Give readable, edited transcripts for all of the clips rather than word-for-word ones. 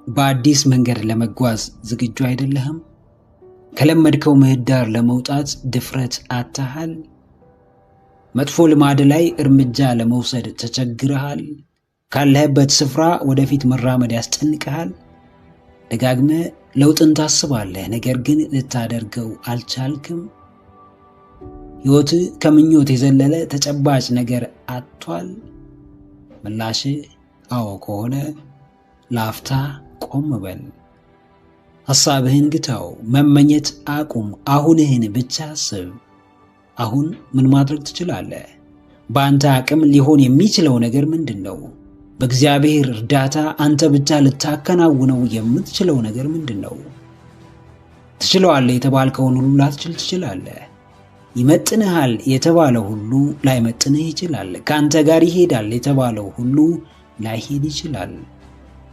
በአዲስ መንገድ ለመጓዝ ዝግጁ አይደለህም? ከለመድከው ምህዳር ለመውጣት ድፍረት አጥተሃል? መጥፎ ልማድ ላይ እርምጃ ለመውሰድ ተቸግረሃል? ካለህበት ስፍራ ወደፊት መራመድ ያስጨንቅሃል? ደጋግመህ ለውጥን ታስባለህ፣ ነገር ግን ልታደርገው አልቻልክም? ሕይወት ከምኞት የዘለለ ተጨባጭ ነገር አጥቷል? ምላሽ አዎ ከሆነ ለአፍታ ቆም በል። ሐሳብህን ግታው፣ መመኘት አቁም፣ አሁንህን ብቻ አስብ። አሁን ምን ማድረግ ትችላለህ? በአንተ አቅም ሊሆን የሚችለው ነገር ምንድን ነው? በእግዚአብሔር እርዳታ አንተ ብቻ ልታከናውነው የምትችለው ነገር ምንድን ነው? ትችለዋለህ የተባልከውን ሁሉ ላትችል ትችላለህ። ይመጥንሃል የተባለው ሁሉ ላይመጥንህ ይችላል። ከአንተ ጋር ይሄዳል የተባለው ሁሉ ላይሄድ ይችላል።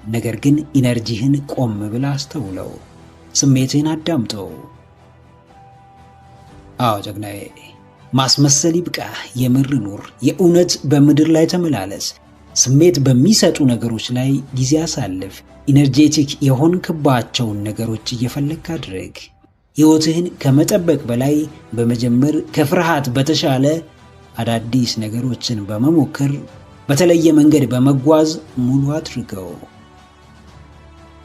ነገር ግን ኢነርጂህን ቆም ብለህ አስተውለው፣ ስሜትህን አዳምጠው። አዎ ጀግናዬ፣ ማስመሰል ይብቃህ፣ የምር ኑር። የእውነት በምድር ላይ ተመላለስ። ስሜት በሚሰጡ ነገሮች ላይ ጊዜ አሳልፍ። ኢነርጄቲክ የሆንክባቸውን ነገሮች እየፈለግክ አድርግ። ሕይወትህን ከመጠበቅ በላይ በመጀመር ከፍርሃት በተሻለ አዳዲስ ነገሮችን በመሞከር በተለየ መንገድ በመጓዝ ሙሉ አድርገው።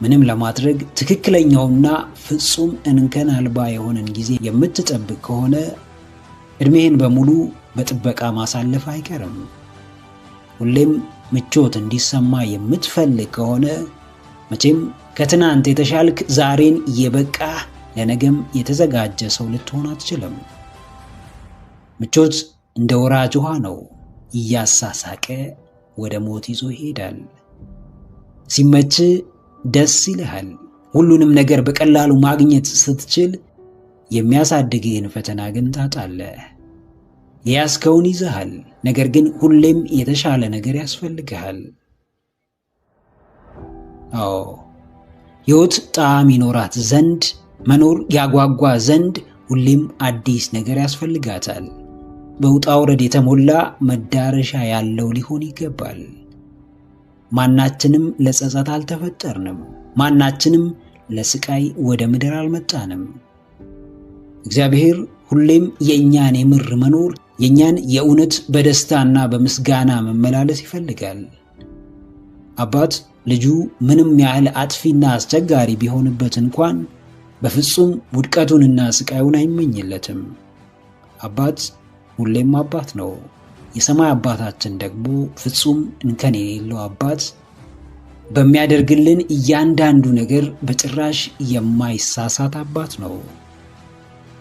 ምንም ለማድረግ ትክክለኛውና ፍጹም እንከን አልባ የሆነን ጊዜ የምትጠብቅ ከሆነ እድሜህን በሙሉ በጥበቃ ማሳለፍ አይቀርም። ሁሌም ምቾት እንዲሰማ የምትፈልግ ከሆነ መቼም ከትናንት የተሻልክ ዛሬን የበቃህ ለነገም የተዘጋጀ ሰው ልትሆን አትችልም። ምቾት እንደ ወራጅ ውሃ ነው፣ እያሳሳቀ ወደ ሞት ይዞ ይሄዳል። ሲመች ደስ ይልሃል። ሁሉንም ነገር በቀላሉ ማግኘት ስትችል የሚያሳድግህን ፈተና ግን ታጣለህ። የያዝከውን ይዘሃል፣ ነገር ግን ሁሌም የተሻለ ነገር ያስፈልግሃል። አዎ ሕይወት ጣዕም ይኖራት ዘንድ፣ መኖር ያጓጓ ዘንድ ሁሌም አዲስ ነገር ያስፈልጋታል። በውጣ ውረድ የተሞላ መዳረሻ ያለው ሊሆን ይገባል። ማናችንም ለጸጸት አልተፈጠርንም። ማናችንም ለስቃይ ወደ ምድር አልመጣንም። እግዚአብሔር ሁሌም የእኛን የምር መኖር፣ የእኛን የእውነት በደስታና በምስጋና መመላለስ ይፈልጋል። አባት ልጁ ምንም ያህል አጥፊና አስቸጋሪ ቢሆንበት እንኳን በፍጹም ውድቀቱንና ስቃዩን አይመኝለትም። አባት ሁሌም አባት ነው። የሰማይ አባታችን ደግሞ ፍጹም እንከን የሌለው አባት፣ በሚያደርግልን እያንዳንዱ ነገር በጭራሽ የማይሳሳት አባት ነው።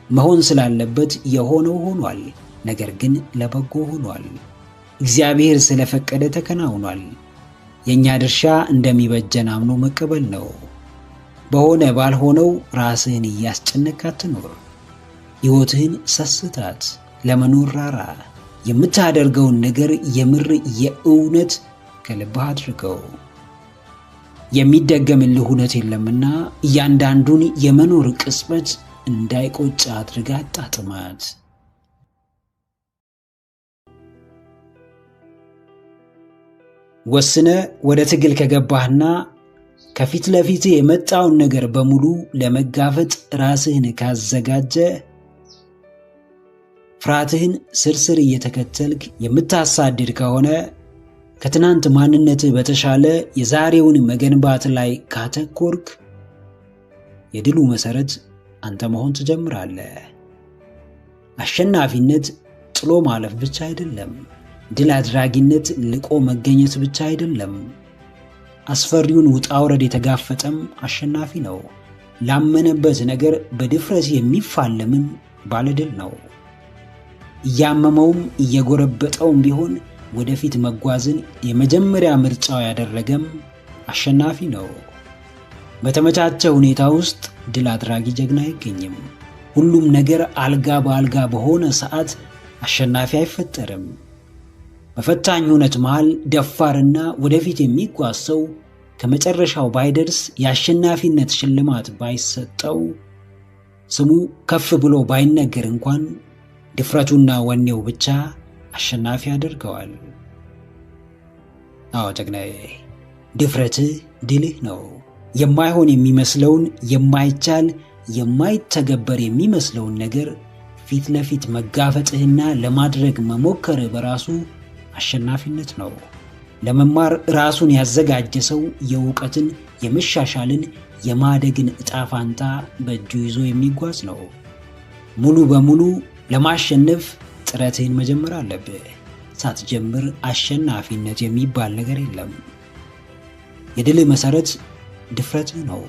መሆን ስላለበት የሆነው ሆኗል፣ ነገር ግን ለበጎ ሆኗል። እግዚአብሔር ስለፈቀደ ተከናውኗል። የእኛ ድርሻ እንደሚበጀን አምኖ መቀበል ነው። በሆነ ባልሆነው ራስህን እያስጨነቅክ አትኖር። ሕይወትህን ሰስታት፣ ለመኖር ራራ። የምታደርገውን ነገር የምር የእውነት ከልብህ አድርገው። የሚደገምልህ እውነት የለምና እያንዳንዱን የመኖር ቅጽበት እንዳይቆጭ አድርጋ አጣጥማት። ወስነ ወደ ትግል ከገባህና ከፊት ለፊት የመጣውን ነገር በሙሉ ለመጋፈጥ ራስህን ካዘጋጀ፣ ፍርሃትህን ስርስር እየተከተልክ የምታሳድድ ከሆነ፣ ከትናንት ማንነትህ በተሻለ የዛሬውን መገንባት ላይ ካተኮርክ፣ የድሉ መሰረት አንተ መሆን ትጀምራለህ። አሸናፊነት ጥሎ ማለፍ ብቻ አይደለም። ድል አድራጊነት ልቆ መገኘት ብቻ አይደለም። አስፈሪውን ውጣ ውረድ የተጋፈጠም አሸናፊ ነው። ላመነበት ነገር በድፍረት የሚፋለምም ባለድል ነው። እያመመውም እየጎረበጠውም ቢሆን ወደፊት መጓዝን የመጀመሪያ ምርጫው ያደረገም አሸናፊ ነው። በተመቻቸ ሁኔታ ውስጥ ድል አድራጊ ጀግና አይገኝም። ሁሉም ነገር አልጋ በአልጋ በሆነ ሰዓት አሸናፊ አይፈጠርም። በፈታኝ ሁነት መሃል ደፋርና ወደፊት የሚጓዝ ሰው ከመጨረሻው ባይደርስ፣ የአሸናፊነት ሽልማት ባይሰጠው፣ ስሙ ከፍ ብሎ ባይነገር እንኳን ድፍረቱና ወኔው ብቻ አሸናፊ ያደርገዋል። አዎ ጀግናዬ፣ ድፍረትህ ድልህ ነው። የማይሆን የሚመስለውን የማይቻል የማይተገበር የሚመስለውን ነገር ፊት ለፊት መጋፈጥህና ለማድረግ መሞከር በራሱ አሸናፊነት ነው። ለመማር ራሱን ያዘጋጀ ሰው የእውቀትን፣ የመሻሻልን፣ የማደግን ዕጣ ፋንታ በእጁ ይዞ የሚጓዝ ነው። ሙሉ በሙሉ ለማሸነፍ ጥረትህን መጀመር አለብህ። ሳትጀምር አሸናፊነት የሚባል ነገር የለም። የድል መሰረት ድፍረትህ ነው።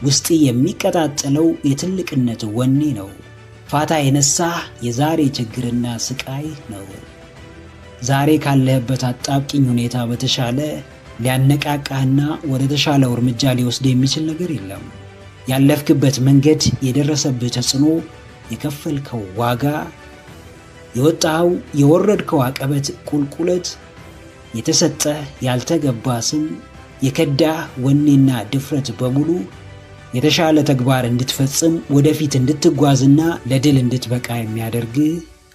ውስጥ የሚቀጣጠለው የትልቅነት ወኔ ነው። ፋታ የነሳህ የዛሬ ችግርና ስቃይ ነው። ዛሬ ካለህበት አጣብቂኝ ሁኔታ በተሻለ ሊያነቃቃህና ወደ ተሻለው እርምጃ ሊወስድ የሚችል ነገር የለም። ያለፍክበት መንገድ፣ የደረሰብህ ተጽዕኖ፣ የከፈልከው ዋጋ፣ የወጣኸው የወረድከው አቀበት ቁልቁለት፣ የተሰጠህ ያልተገባ ስም፣ የከዳህ ወኔና ድፍረት በሙሉ የተሻለ ተግባር እንድትፈጽም ወደፊት እንድትጓዝና ለድል እንድትበቃ የሚያደርግ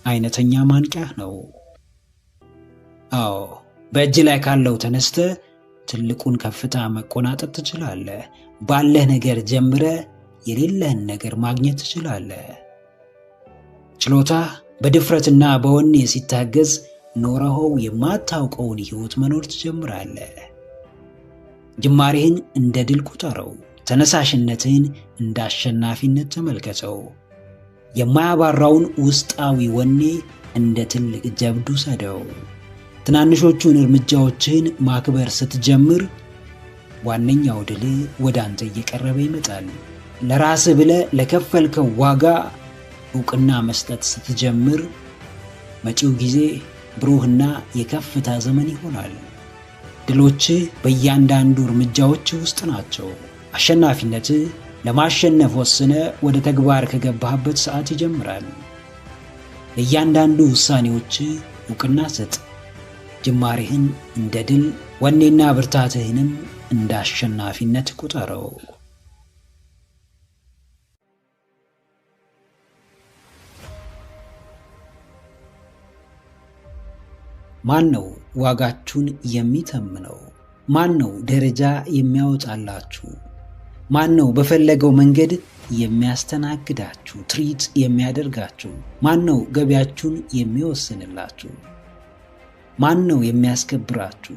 አይነተኛ ማንቂያ ነው። አዎ፣ በእጅ ላይ ካለው ተነስተ ትልቁን ከፍታ መቆናጠጥ ትችላለህ። ባለህ ነገር ጀምረ የሌለህን ነገር ማግኘት ትችላለህ። ችሎታ በድፍረትና በወኔ ሲታገዝ ኖረኸው የማታውቀውን ሕይወት መኖር ትጀምራለህ። ጅማሬህን እንደ ድል ቁጠረው። ተነሳሽነትህን እንደ አሸናፊነት ተመልከተው። የማያባራውን ውስጣዊ ወኔ እንደ ትልቅ ጀብዱ ሰደው። ትናንሾቹን እርምጃዎችህን ማክበር ስትጀምር ዋነኛው ድል ወደ አንተ እየቀረበ ይመጣል። ለራስህ ብለህ ለከፈልከው ዋጋ ዕውቅና መስጠት ስትጀምር መጪው ጊዜ ብሩህና የከፍታ ዘመን ይሆናል። ድሎችህ በእያንዳንዱ እርምጃዎች ውስጥ ናቸው። አሸናፊነትህ ለማሸነፍ ወስነ ወደ ተግባር ከገባህበት ሰዓት ይጀምራል። ለእያንዳንዱ ውሳኔዎች ዕውቅና ስጥ። ጅማሬህን እንደ ድል፣ ወኔና ብርታትህንም እንደ አሸናፊነት ቁጠረው። ማን ነው ዋጋችሁን የሚተምነው? ማን ነው ደረጃ የሚያወጣላችሁ? ማን ነው በፈለገው መንገድ የሚያስተናግዳችሁ፣ ትሪት የሚያደርጋችሁ? ማን ነው ገቢያችሁን የሚወስንላችሁ? ማን ነው የሚያስከብራችሁ?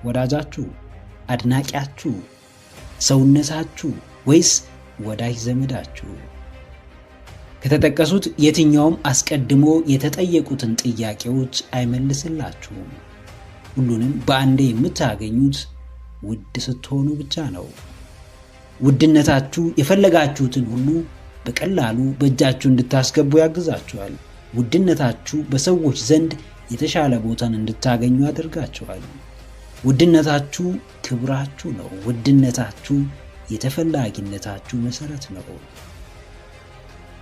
ወዳጃችሁ፣ አድናቂያችሁ፣ ሰውነታችሁ ወይስ ወዳጅ ዘመዳችሁ? ከተጠቀሱት የትኛውም አስቀድሞ የተጠየቁትን ጥያቄዎች አይመልስላችሁም። ሁሉንም በአንዴ የምታገኙት ውድ ስትሆኑ ብቻ ነው። ውድነታችሁ የፈለጋችሁትን ሁሉ በቀላሉ በእጃችሁ እንድታስገቡ ያግዛችኋል። ውድነታችሁ በሰዎች ዘንድ የተሻለ ቦታን እንድታገኙ ያደርጋችኋል። ውድነታችሁ ክብራችሁ ነው። ውድነታችሁ የተፈላጊነታችሁ መሰረት ነው።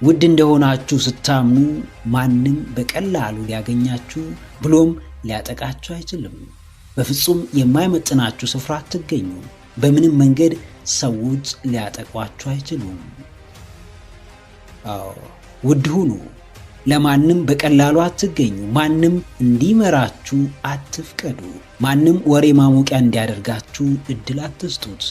ውድ እንደሆናችሁ ስታምኑ ማንም በቀላሉ ሊያገኛችሁ ብሎም ሊያጠቃችሁ አይችልም። በፍጹም የማይመጥናችሁ ስፍራ አትገኙ። በምንም መንገድ ሰዎች ሊያጠቋችሁ አይችሉም። አዎ፣ ውድ ሁኑ። ለማንም በቀላሉ አትገኙ። ማንም እንዲመራችሁ አትፍቀዱ። ማንም ወሬ ማሞቂያ እንዲያደርጋችሁ እድል አትስጡት።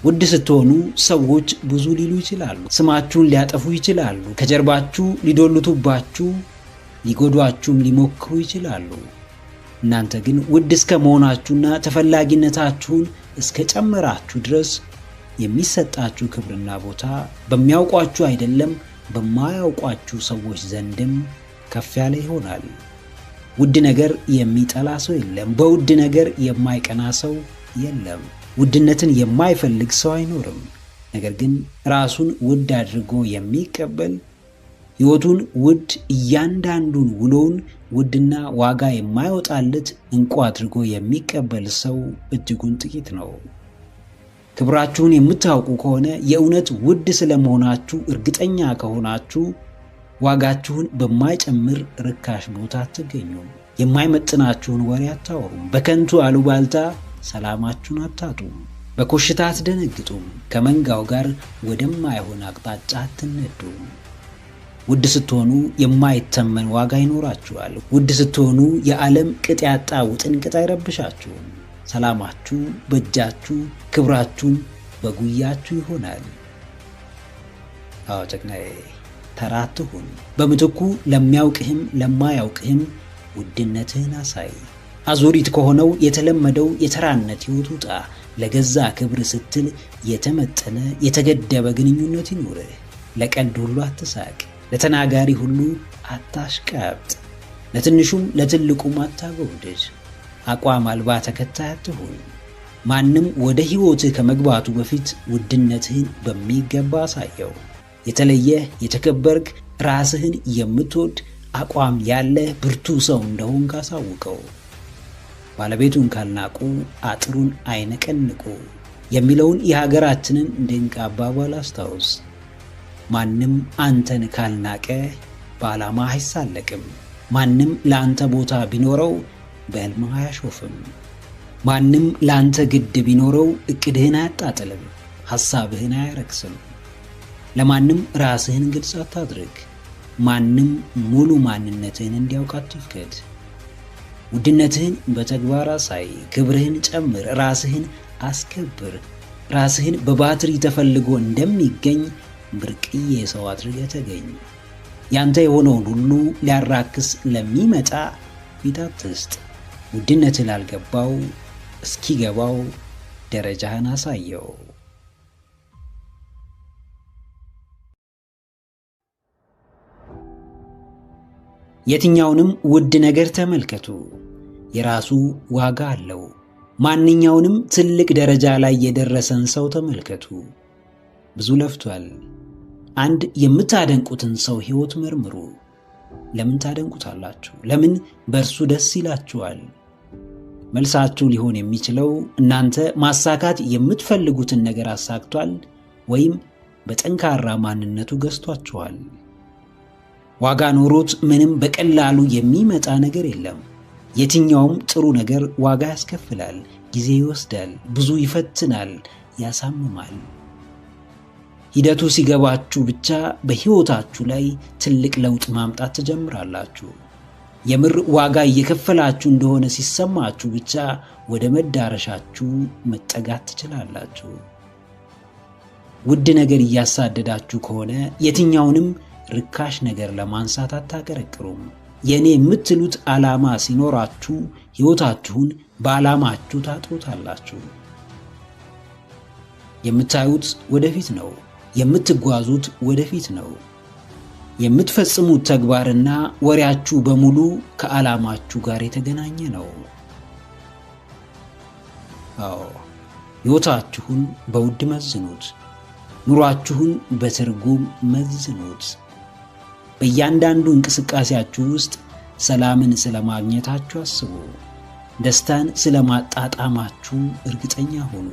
ውድ ስትሆኑ ሰዎች ብዙ ሊሉ ይችላሉ። ስማችሁን ሊያጠፉ ይችላሉ። ከጀርባችሁ ሊዶልቱባችሁ፣ ሊጎዷችሁም ሊሞክሩ ይችላሉ። እናንተ ግን ውድ እስከ መሆናችሁና ተፈላጊነታችሁን እስከ ጨመራችሁ ድረስ የሚሰጣችሁ ክብርና ቦታ በሚያውቋችሁ አይደለም በማያውቋችሁ ሰዎች ዘንድም ከፍ ያለ ይሆናል። ውድ ነገር የሚጠላ ሰው የለም። በውድ ነገር የማይቀና ሰው የለም። ውድነትን የማይፈልግ ሰው አይኖርም። ነገር ግን ራሱን ውድ አድርጎ የሚቀበል፣ ሕይወቱን ውድ፣ እያንዳንዱን ውሎውን ውድና ዋጋ የማይወጣለት እንቁ አድርጎ የሚቀበል ሰው እጅጉን ጥቂት ነው። ክብራችሁን የምታውቁ ከሆነ፣ የእውነት ውድ ስለመሆናችሁ እርግጠኛ ከሆናችሁ ዋጋችሁን በማይጨምር ርካሽ ቦታ አትገኙም። የማይመጥናችሁን ወሬ አታወሩም። በከንቱ አሉባልታ ሰላማችሁን አታጡም። በኮሽታ አትደነግጡም። ከመንጋው ጋር ወደማይሆን አቅጣጫ አትነዱም። ውድ ስትሆኑ የማይተመን ዋጋ ይኖራችኋል። ውድ ስትሆኑ የዓለም ቅጥ ያጣ ውጥንቅጥ አይረብሻችሁም። ሰላማችሁ በእጃችሁ፣ ክብራችሁም በጉያችሁ ይሆናል። አዎ ጀግናዬ፣ ተራ አትሁን። በምትኩ ለሚያውቅህም ለማያውቅህም ውድነትህን አሳይ። አዙሪት ከሆነው የተለመደው የተራነት ሕይወት ውጣ። ለገዛ ክብር ስትል የተመጠነ የተገደበ ግንኙነት ይኑርህ። ለቀልድ ሁሉ አትሳቅ። ለተናጋሪ ሁሉ አታሽቃብጥ። ለትንሹም ለትልቁም አታጎብድድ። አቋም አልባ ተከታይ አትሁን። ማንም ወደ ሕይወትህ ከመግባቱ በፊት ውድነትህን በሚገባ አሳየው። የተለየ የተከበርክ ራስህን የምትወድ አቋም ያለህ ብርቱ ሰው እንደሆንክ አሳውቀው። ባለቤቱን ካልናቁ አጥሩን አይነቀንቁ የሚለውን የሀገራችንን ድንቅ አባባል አስታውስ። ማንም አንተን ካልናቀ በዓላማ አይሳለቅም። ማንም ለአንተ ቦታ ቢኖረው በሕልምህ አያሾፍም። ማንም ለአንተ ግድ ቢኖረው እቅድህን አያጣጥልም፣ ሐሳብህን አያረክስም። ለማንም ራስህን ግልጽ አታድርግ። ማንም ሙሉ ማንነትህን እንዲያውቅ አትፍቀድ። ውድነትህን በተግባር አሳይ። ክብርህን ጨምር። ራስህን አስከብር። ራስህን በባትሪ ተፈልጎ እንደሚገኝ ብርቅዬ ሰው አድርገህ ተገኝ። ያንተ የሆነውን ሁሉ ሊያራክስ ለሚመጣ ፊት አትስጥ። ውድነትህ ላልገባው እስኪገባው ደረጃህን አሳየው። የትኛውንም ውድ ነገር ተመልከቱ፣ የራሱ ዋጋ አለው። ማንኛውንም ትልቅ ደረጃ ላይ የደረሰን ሰው ተመልከቱ። ብዙ ለፍቷል። አንድ የምታደንቁትን ሰው ሕይወት መርምሩ። ለምን ታደንቁታላችሁ? ለምን በእርሱ ደስ ይላችኋል? መልሳችሁ ሊሆን የሚችለው እናንተ ማሳካት የምትፈልጉትን ነገር አሳክቷል ወይም በጠንካራ ማንነቱ ገዝቷችኋል። ዋጋ ኖሮት ምንም በቀላሉ የሚመጣ ነገር የለም። የትኛውም ጥሩ ነገር ዋጋ ያስከፍላል፣ ጊዜ ይወስዳል፣ ብዙ ይፈትናል፣ ያሳምማል። ሂደቱ ሲገባችሁ ብቻ በሕይወታችሁ ላይ ትልቅ ለውጥ ማምጣት ትጀምራላችሁ። የምር ዋጋ እየከፈላችሁ እንደሆነ ሲሰማችሁ ብቻ ወደ መዳረሻችሁ መጠጋት ትችላላችሁ። ውድ ነገር እያሳደዳችሁ ከሆነ የትኛውንም ርካሽ ነገር ለማንሳት አታቀረቅሩም። የኔ የምትሉት ዓላማ ሲኖራችሁ ሕይወታችሁን በዓላማችሁ ታጥሩታላችሁ። የምታዩት ወደፊት ነው። የምትጓዙት ወደፊት ነው። የምትፈጽሙት ተግባርና ወሬያችሁ በሙሉ ከዓላማችሁ ጋር የተገናኘ ነው። አዎ፣ ሕይወታችሁን በውድ መዝኑት። ኑሯችሁን በትርጉም መዝኑት። በእያንዳንዱ እንቅስቃሴያችሁ ውስጥ ሰላምን ስለማግኘታችሁ አስቡ። ደስታን ስለማጣጣማችሁ እርግጠኛ ሁኑ።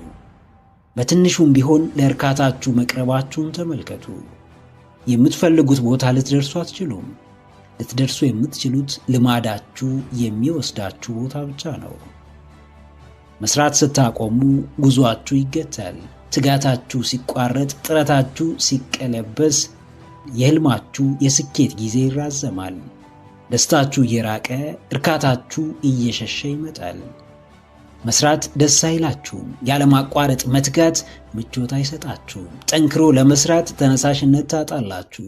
በትንሹም ቢሆን ለእርካታችሁ መቅረባችሁን ተመልከቱ። የምትፈልጉት ቦታ ልትደርሱ አትችሉም። ልትደርሱ የምትችሉት ልማዳችሁ የሚወስዳችሁ ቦታ ብቻ ነው። መስራት ስታቆሙ ጉዟችሁ ይገታል። ትጋታችሁ ሲቋረጥ፣ ጥረታችሁ ሲቀለበስ፣ የሕልማችሁ የስኬት ጊዜ ይራዘማል። ደስታችሁ እየራቀ እርካታችሁ እየሸሸ ይመጣል። መስራት ደስ አይላችሁም። ያለማቋረጥ መትጋት ምቾት አይሰጣችሁም። ጠንክሮ ለመስራት ተነሳሽነት ታጣላችሁ።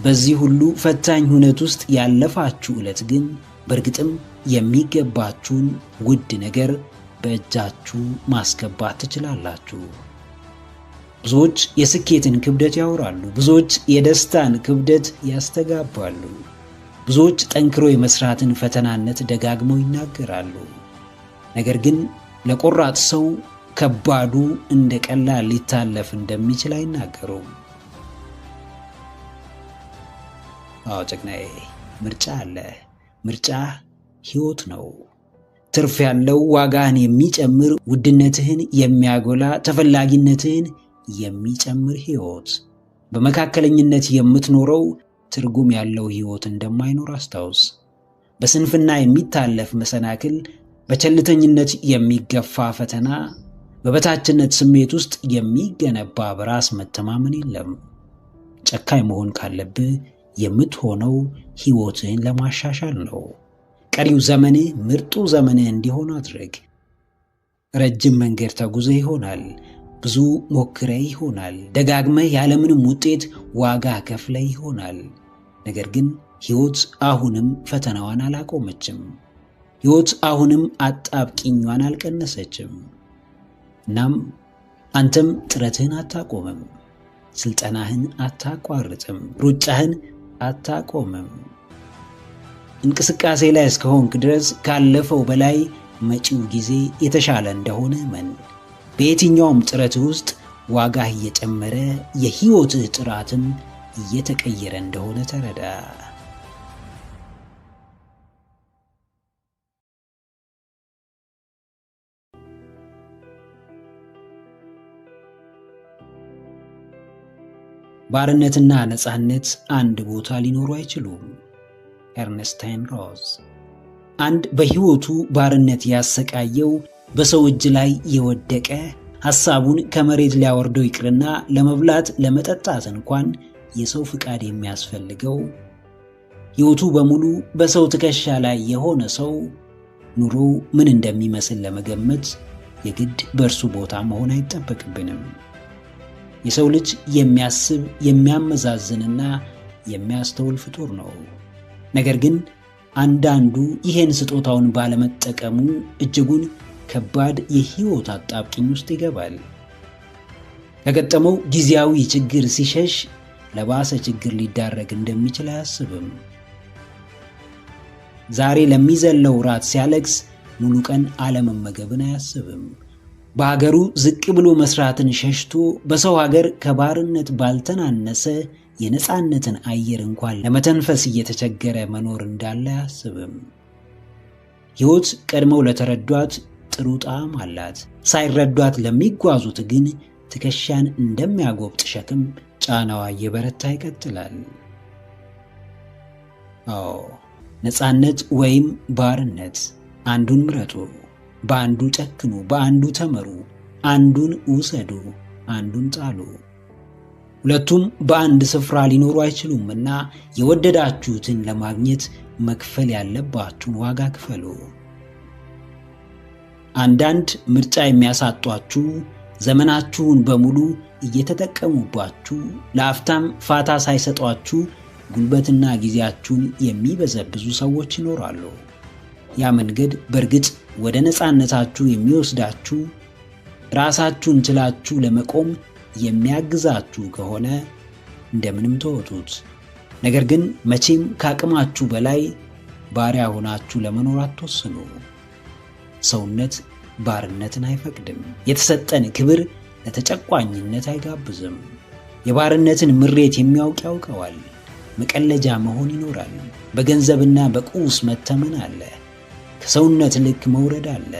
በዚህ ሁሉ ፈታኝ ሁኔታ ውስጥ ያለፋችሁ ዕለት ግን በእርግጥም የሚገባችሁን ውድ ነገር በእጃችሁ ማስገባት ትችላላችሁ። ብዙዎች የስኬትን ክብደት ያወራሉ። ብዙዎች የደስታን ክብደት ያስተጋባሉ። ብዙዎች ጠንክሮ የመስራትን ፈተናነት ደጋግመው ይናገራሉ። ነገር ግን ለቆራጥ ሰው ከባዱ እንደ ቀላል ሊታለፍ እንደሚችል አይናገሩም። አዎ ጀግናዬ፣ ምርጫ አለ። ምርጫ ሕይወት ነው። ትርፍ ያለው፣ ዋጋህን የሚጨምር፣ ውድነትህን የሚያጎላ፣ ተፈላጊነትህን የሚጨምር ሕይወት። በመካከለኝነት የምትኖረው ትርጉም ያለው ሕይወት እንደማይኖር አስታውስ። በስንፍና የሚታለፍ መሰናክል፣ በቸልተኝነት የሚገፋ ፈተና፣ በበታችነት ስሜት ውስጥ የሚገነባ በራስ መተማመን የለም። ጨካኝ መሆን ካለብህ የምትሆነው ሕይወትህን ለማሻሻል ነው። ቀሪው ዘመንህ ምርጡ ዘመንህ እንዲሆን አድርግ። ረጅም መንገድ ተጉዘህ ይሆናል። ብዙ ሞክረ ይሆናል። ደጋግመህ ያለምንም ውጤት ዋጋ ከፍለ ይሆናል። ነገር ግን ሕይወት አሁንም ፈተናዋን አላቆመችም። ሕይወት አሁንም አጣብቂኟን አልቀነሰችም። እናም አንተም ጥረትህን አታቆምም፣ ስልጠናህን አታቋርጥም፣ ሩጫህን አታቆምም። እንቅስቃሴ ላይ እስከሆንክ ድረስ ካለፈው በላይ መጪው ጊዜ የተሻለ እንደሆነ እመን። በየትኛውም ጥረትህ ውስጥ ዋጋህ እየጨመረ የሕይወትህ ጥራትም እየተቀየረ እንደሆነ ተረዳ። ባርነትና ነፃነት አንድ ቦታ ሊኖሩ አይችሉም። ኤርነስታይን ሮዝ። አንድ በሕይወቱ ባርነት ያሰቃየው በሰው እጅ ላይ የወደቀ ሐሳቡን ከመሬት ሊያወርደው ይቅርና ለመብላት ለመጠጣት እንኳን የሰው ፍቃድ የሚያስፈልገው ሕይወቱ በሙሉ በሰው ትከሻ ላይ የሆነ ሰው ኑሮ ምን እንደሚመስል ለመገመት የግድ በእርሱ ቦታ መሆን አይጠበቅብንም። የሰው ልጅ የሚያስብ የሚያመዛዝንና የሚያስተውል ፍጡር ነው። ነገር ግን አንዳንዱ ይሄን ስጦታውን ባለመጠቀሙ እጅጉን ከባድ የሕይወት አጣብቂኝ ውስጥ ይገባል። ከገጠመው ጊዜያዊ ችግር ሲሸሽ ለባሰ ችግር ሊዳረግ እንደሚችል አያስብም። ዛሬ ለሚዘለው ራት ሲያለቅስ ሙሉ ቀን አለመመገብን አያስብም። በሀገሩ ዝቅ ብሎ መስራትን ሸሽቶ በሰው ሀገር ከባርነት ባልተናነሰ የነፃነትን አየር እንኳን ለመተንፈስ እየተቸገረ መኖር እንዳለ አያስብም። ሕይወት ቀድመው ለተረዷት ጥሩ ጣዕም አላት። ሳይረዷት ለሚጓዙት ግን ትከሻን እንደሚያጎብጥ ሸክም ጫናዋ እየበረታ ይቀጥላል። አዎ፣ ነፃነት ወይም ባርነት፣ አንዱን ምረጡ። በአንዱ ጨክኑ፣ በአንዱ ተመሩ። አንዱን ውሰዱ፣ አንዱን ጣሉ። ሁለቱም በአንድ ስፍራ ሊኖሩ አይችሉምና የወደዳችሁትን ለማግኘት መክፈል ያለባችሁን ዋጋ ክፈሉ። አንዳንድ ምርጫ የሚያሳጧችሁ ዘመናችሁን በሙሉ እየተጠቀሙባችሁ ለአፍታም ፋታ ሳይሰጧችሁ ጉልበትና ጊዜያችሁን የሚበዘብዙ ሰዎች ይኖራሉ። ያ መንገድ በእርግጥ ወደ ነፃነታችሁ የሚወስዳችሁ ራሳችሁን ችላችሁ ለመቆም የሚያግዛችሁ ከሆነ እንደምንም ተወጡት። ነገር ግን መቼም ከአቅማችሁ በላይ ባሪያ ሆናችሁ ለመኖር አትወስኑ። ሰውነት ባርነትን አይፈቅድም። የተሰጠን ክብር ለተጨቋኝነት አይጋብዝም። የባርነትን ምሬት የሚያውቅ ያውቀዋል። መቀለጃ መሆን ይኖራል። በገንዘብና በቁስ መተመን አለ። ከሰውነት ልክ መውረድ አለ።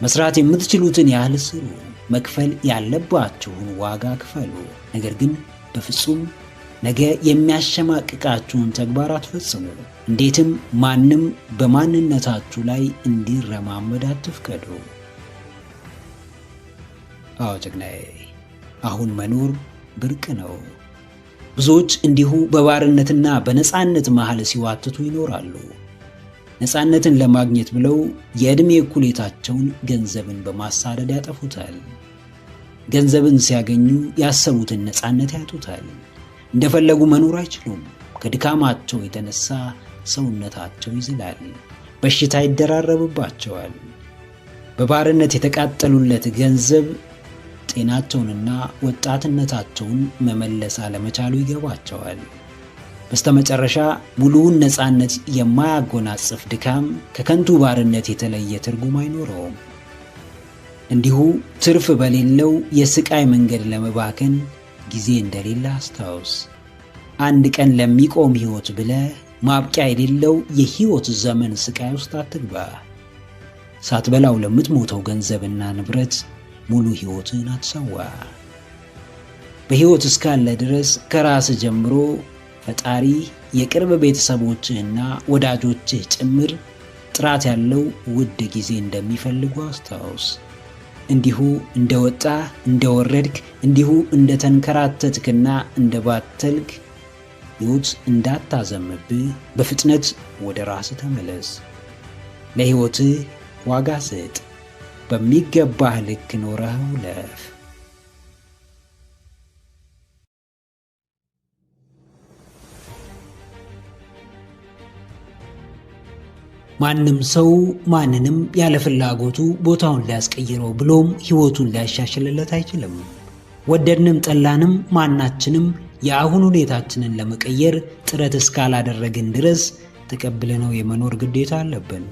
መስራት የምትችሉትን ያህል ስሩ። መክፈል ያለባችሁን ዋጋ ክፈሉ። ነገር ግን በፍጹም ነገ የሚያሸማቅቃችሁን ተግባር አትፈጽሙ። እንዴትም ማንም በማንነታችሁ ላይ እንዲረማመድ አትፍቀዱ። አዎ ጀግናዬ፣ አሁን መኖር ብርቅ ነው። ብዙዎች እንዲሁ በባርነትና በነፃነት መሃል ሲዋትቱ ይኖራሉ። ነፃነትን ለማግኘት ብለው የዕድሜ እኩሌታቸውን ገንዘብን በማሳደድ ያጠፉታል። ገንዘብን ሲያገኙ ያሰቡትን ነፃነት ያጡታል። እንደፈለጉ መኖር አይችሉም። ከድካማቸው የተነሳ ሰውነታቸው ይዝላል፣ በሽታ ይደራረብባቸዋል። በባርነት የተቃጠሉለት ገንዘብ ጤናቸውንና ወጣትነታቸውን መመለስ አለመቻሉ ይገባቸዋል። በስተመጨረሻ ሙሉውን ነፃነት የማያጎናጽፍ ድካም ከከንቱ ባርነት የተለየ ትርጉም አይኖረውም። እንዲሁ ትርፍ በሌለው የስቃይ መንገድ ለመባከን ጊዜ እንደሌለ አስታውስ። አንድ ቀን ለሚቆም ሕይወት ብለህ ማብቂያ የሌለው የሕይወት ዘመን ስቃይ ውስጥ አትግባ። ሳትበላው ለምትሞተው ገንዘብና ንብረት ሙሉ ሕይወትን አትሰዋ። በሕይወት እስካለ ድረስ ከራስ ጀምሮ ፈጣሪ የቅርብ ቤተሰቦችህና ወዳጆችህ ጭምር ጥራት ያለው ውድ ጊዜ እንደሚፈልጉ አስታውስ። እንዲሁ እንደወጣህ እንደወረድክ፣ እንዲሁ እንደተንከራተትክና እንደባተልክ ሕይወት እንዳታዘምብህ በፍጥነት ወደ ራስህ ተመለስ። ለሕይወትህ ዋጋ ስጥ። በሚገባህ ልክ ኖረህ ለፍ። ማንም ሰው ማንንም ያለ ፍላጎቱ ቦታውን ሊያስቀይረው ብሎም ሕይወቱን ሊያሻሽልለት አይችልም። ወደድንም ጠላንም ማናችንም የአሁን ሁኔታችንን ለመቀየር ጥረት እስካላደረግን ድረስ ተቀብለነው የመኖር ግዴታ አለብን።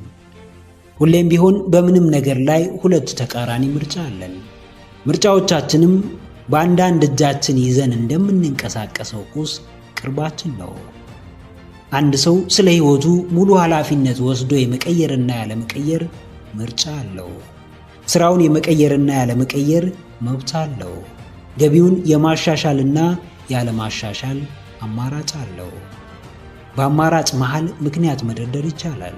ሁሌም ቢሆን በምንም ነገር ላይ ሁለት ተቃራኒ ምርጫ አለን። ምርጫዎቻችንም በአንዳንድ እጃችን ይዘን እንደምንንቀሳቀሰው ቁስ ቅርባችን ነው። አንድ ሰው ስለ ሕይወቱ ሙሉ ኃላፊነት ወስዶ የመቀየርና ያለመቀየር ምርጫ አለው። ስራውን የመቀየርና ያለመቀየር መብት አለው። ገቢውን የማሻሻልና ያለማሻሻል አማራጭ አለው። በአማራጭ መሃል ምክንያት መደርደር ይቻላል።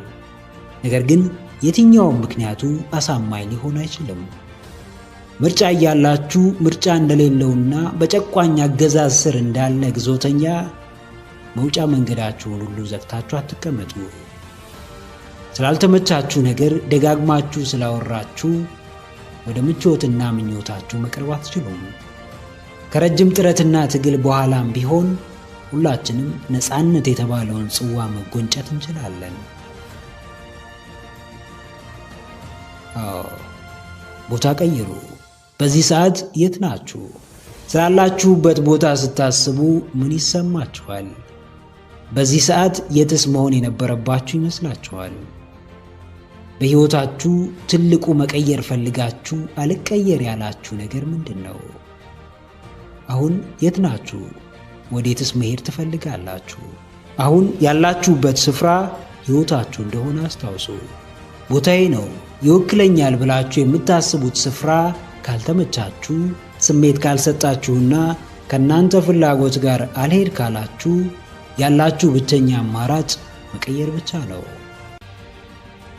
ነገር ግን የትኛውም ምክንያቱ አሳማኝ ሊሆን አይችልም። ምርጫ እያላችሁ ምርጫ እንደሌለውና በጨቋኝ አገዛዝ ስር እንዳለ ግዞተኛ መውጫ መንገዳችሁን ሁሉ ዘግታችሁ አትቀመጡ። ስላልተመቻችሁ ነገር ደጋግማችሁ ስላወራችሁ ወደ ምቾትና ምኞታችሁ መቅረብ አትችሉም። ከረጅም ጥረትና ትግል በኋላም ቢሆን ሁላችንም ነፃነት የተባለውን ጽዋ መጎንጨት እንችላለን። ቦታ ቀይሩ። በዚህ ሰዓት የት ናችሁ? ስላላችሁበት ቦታ ስታስቡ ምን ይሰማችኋል? በዚህ ሰዓት የትስ መሆን የነበረባችሁ ይመስላችኋል? በሕይወታችሁ ትልቁ መቀየር ፈልጋችሁ አልቀየር ያላችሁ ነገር ምንድን ነው? አሁን የት ናችሁ? ወዴትስ መሄድ ትፈልጋላችሁ? አሁን ያላችሁበት ስፍራ ሕይወታችሁ እንደሆነ አስታውሱ። ቦታዬ ነው ይወክለኛል ብላችሁ የምታስቡት ስፍራ ካልተመቻችሁ፣ ስሜት ካልሰጣችሁና ከእናንተ ፍላጎት ጋር አልሄድ ካላችሁ ያላችሁ ብቸኛ አማራጭ መቀየር ብቻ ነው።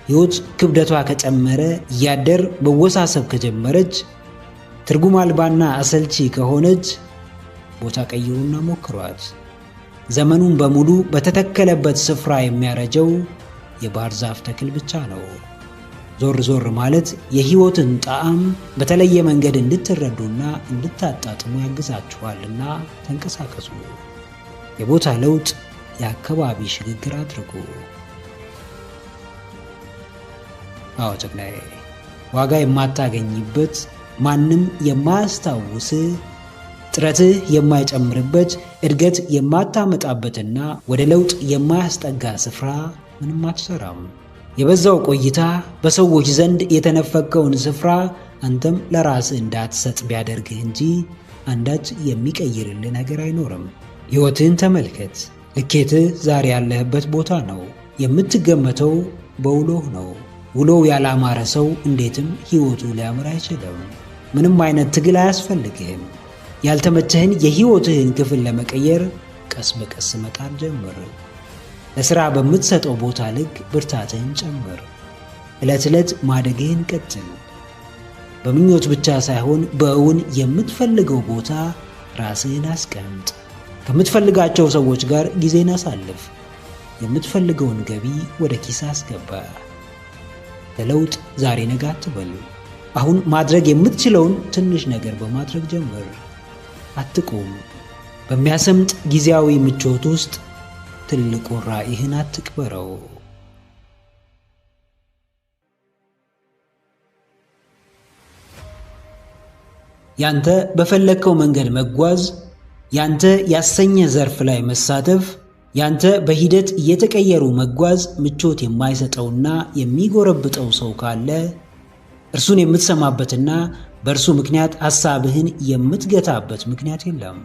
ሕይወት ክብደቷ ከጨመረ እያደር መወሳሰብ ከጀመረች ትርጉም አልባና አሰልቺ ከሆነች ቦታ ቀይሩና ሞክሯት። ዘመኑን በሙሉ በተተከለበት ስፍራ የሚያረጀው የባህር ዛፍ ተክል ብቻ ነው። ዞር ዞር ማለት የሕይወትን ጣዕም በተለየ መንገድ እንድትረዱና እንድታጣጥሙ ያግዛችኋልና ተንቀሳቀሱ። የቦታ ለውጥ፣ የአካባቢ ሽግግር አድርጉ። አዎ ጀግናዬ፣ ዋጋ የማታገኝበት፣ ማንም የማያስታውስ፣ ጥረትህ የማይጨምርበት፣ እድገት የማታመጣበትና ወደ ለውጥ የማያስጠጋ ስፍራ ምንም አትሰራም። የበዛው ቆይታ በሰዎች ዘንድ የተነፈከውን ስፍራ አንተም ለራስህ እንዳትሰጥ ቢያደርግህ እንጂ አንዳች የሚቀይርልህ ነገር አይኖርም። ሕይወትህን ተመልከት። ልኬትህ ዛሬ ያለህበት ቦታ ነው። የምትገመተው በውሎህ ነው። ውሎው ያላማረ ሰው እንዴትም ሕይወቱ ሊያምር አይችልም። ምንም አይነት ትግል አያስፈልግህም። ያልተመቸህን የሕይወትህን ክፍል ለመቀየር ቀስ በቀስ መጣር ጀምር። ለሥራ በምትሰጠው ቦታ ልክ ብርታትህን ጨምር። ዕለት ዕለት ማደግህን ቀጥል። በምኞት ብቻ ሳይሆን በእውን የምትፈልገው ቦታ ራስህን አስቀምጥ። ከምትፈልጋቸው ሰዎች ጋር ጊዜን አሳልፍ። የምትፈልገውን ገቢ ወደ ኪስ አስገባ። ለለውጥ ዛሬ ነገ አትበል። አሁን ማድረግ የምትችለውን ትንሽ ነገር በማድረግ ጀምር። አትቁም። በሚያሰምጥ ጊዜያዊ ምቾት ውስጥ ትልቁን ራዕይህን አትቅበረው። ያንተ በፈለግከው መንገድ መጓዝ፣ ያንተ ያሰኘ ዘርፍ ላይ መሳተፍ፣ ያንተ በሂደት እየተቀየሩ መጓዝ ምቾት የማይሰጠውና የሚጎረብጠው ሰው ካለ እርሱን የምትሰማበትና በእርሱ ምክንያት ሐሳብህን የምትገታበት ምክንያት የለም።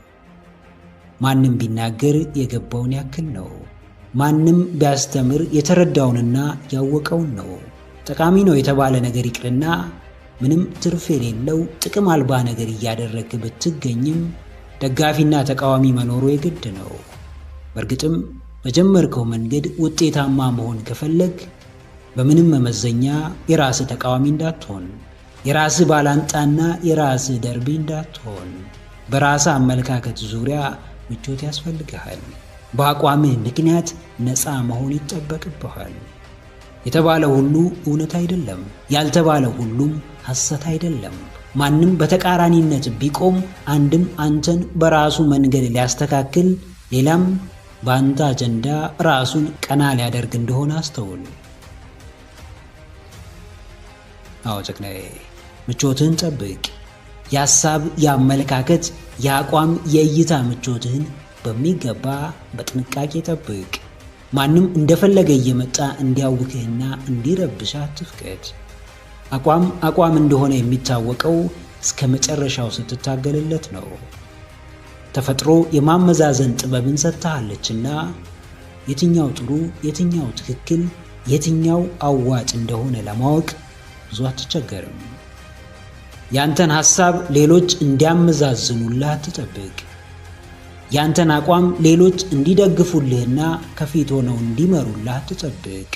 ማንም ቢናገር የገባውን ያክል ነው። ማንም ቢያስተምር የተረዳውንና ያወቀውን ነው። ጠቃሚ ነው የተባለ ነገር ይቅርና ምንም ትርፍ የሌለው ጥቅም አልባ ነገር እያደረግክ ብትገኝም ደጋፊና ተቃዋሚ መኖሩ የግድ ነው። በእርግጥም በጀመርከው መንገድ ውጤታማ መሆን ከፈለግ በምንም መመዘኛ የራስህ ተቃዋሚ እንዳትሆን፣ የራስህ ባላንጣና የራስህ ደርቢ እንዳትሆን። በራስህ አመለካከት ዙሪያ ምቾት ያስፈልግሃል። በአቋምህ ምክንያት ነፃ መሆን ይጠበቅብሃል። የተባለ ሁሉ እውነት አይደለም፣ ያልተባለ ሁሉም ሐሰት አይደለም። ማንም በተቃራኒነት ቢቆም አንድም አንተን በራሱ መንገድ ሊያስተካክል፣ ሌላም በአንተ አጀንዳ ራሱን ቀና ሊያደርግ እንደሆነ አስተውል። አዎ ጀግናዬ፣ ምቾትህን ጠብቅ። የሐሳብ፣ የአመለካከት፣ የአቋም፣ የእይታ ምቾትህን በሚገባ በጥንቃቄ ጠብቅ። ማንም እንደፈለገ እየመጣ እንዲያውክህና እንዲረብሽ አትፍቀድ። አቋም እንደሆነ የሚታወቀው እስከ መጨረሻው ስትታገልለት ነው። ተፈጥሮ የማመዛዘን ጥበብን ሰጥታለችና የትኛው ጥሩ፣ የትኛው ትክክል፣ የትኛው አዋጭ እንደሆነ ለማወቅ ብዙ አትቸገርም። ያንተን ሐሳብ ሌሎች እንዲያመዛዝኑልህ አትጠብቅ። ያንተን አቋም ሌሎች እንዲደግፉልህና ከፊት ሆነው እንዲመሩልህ አትጠብቅ።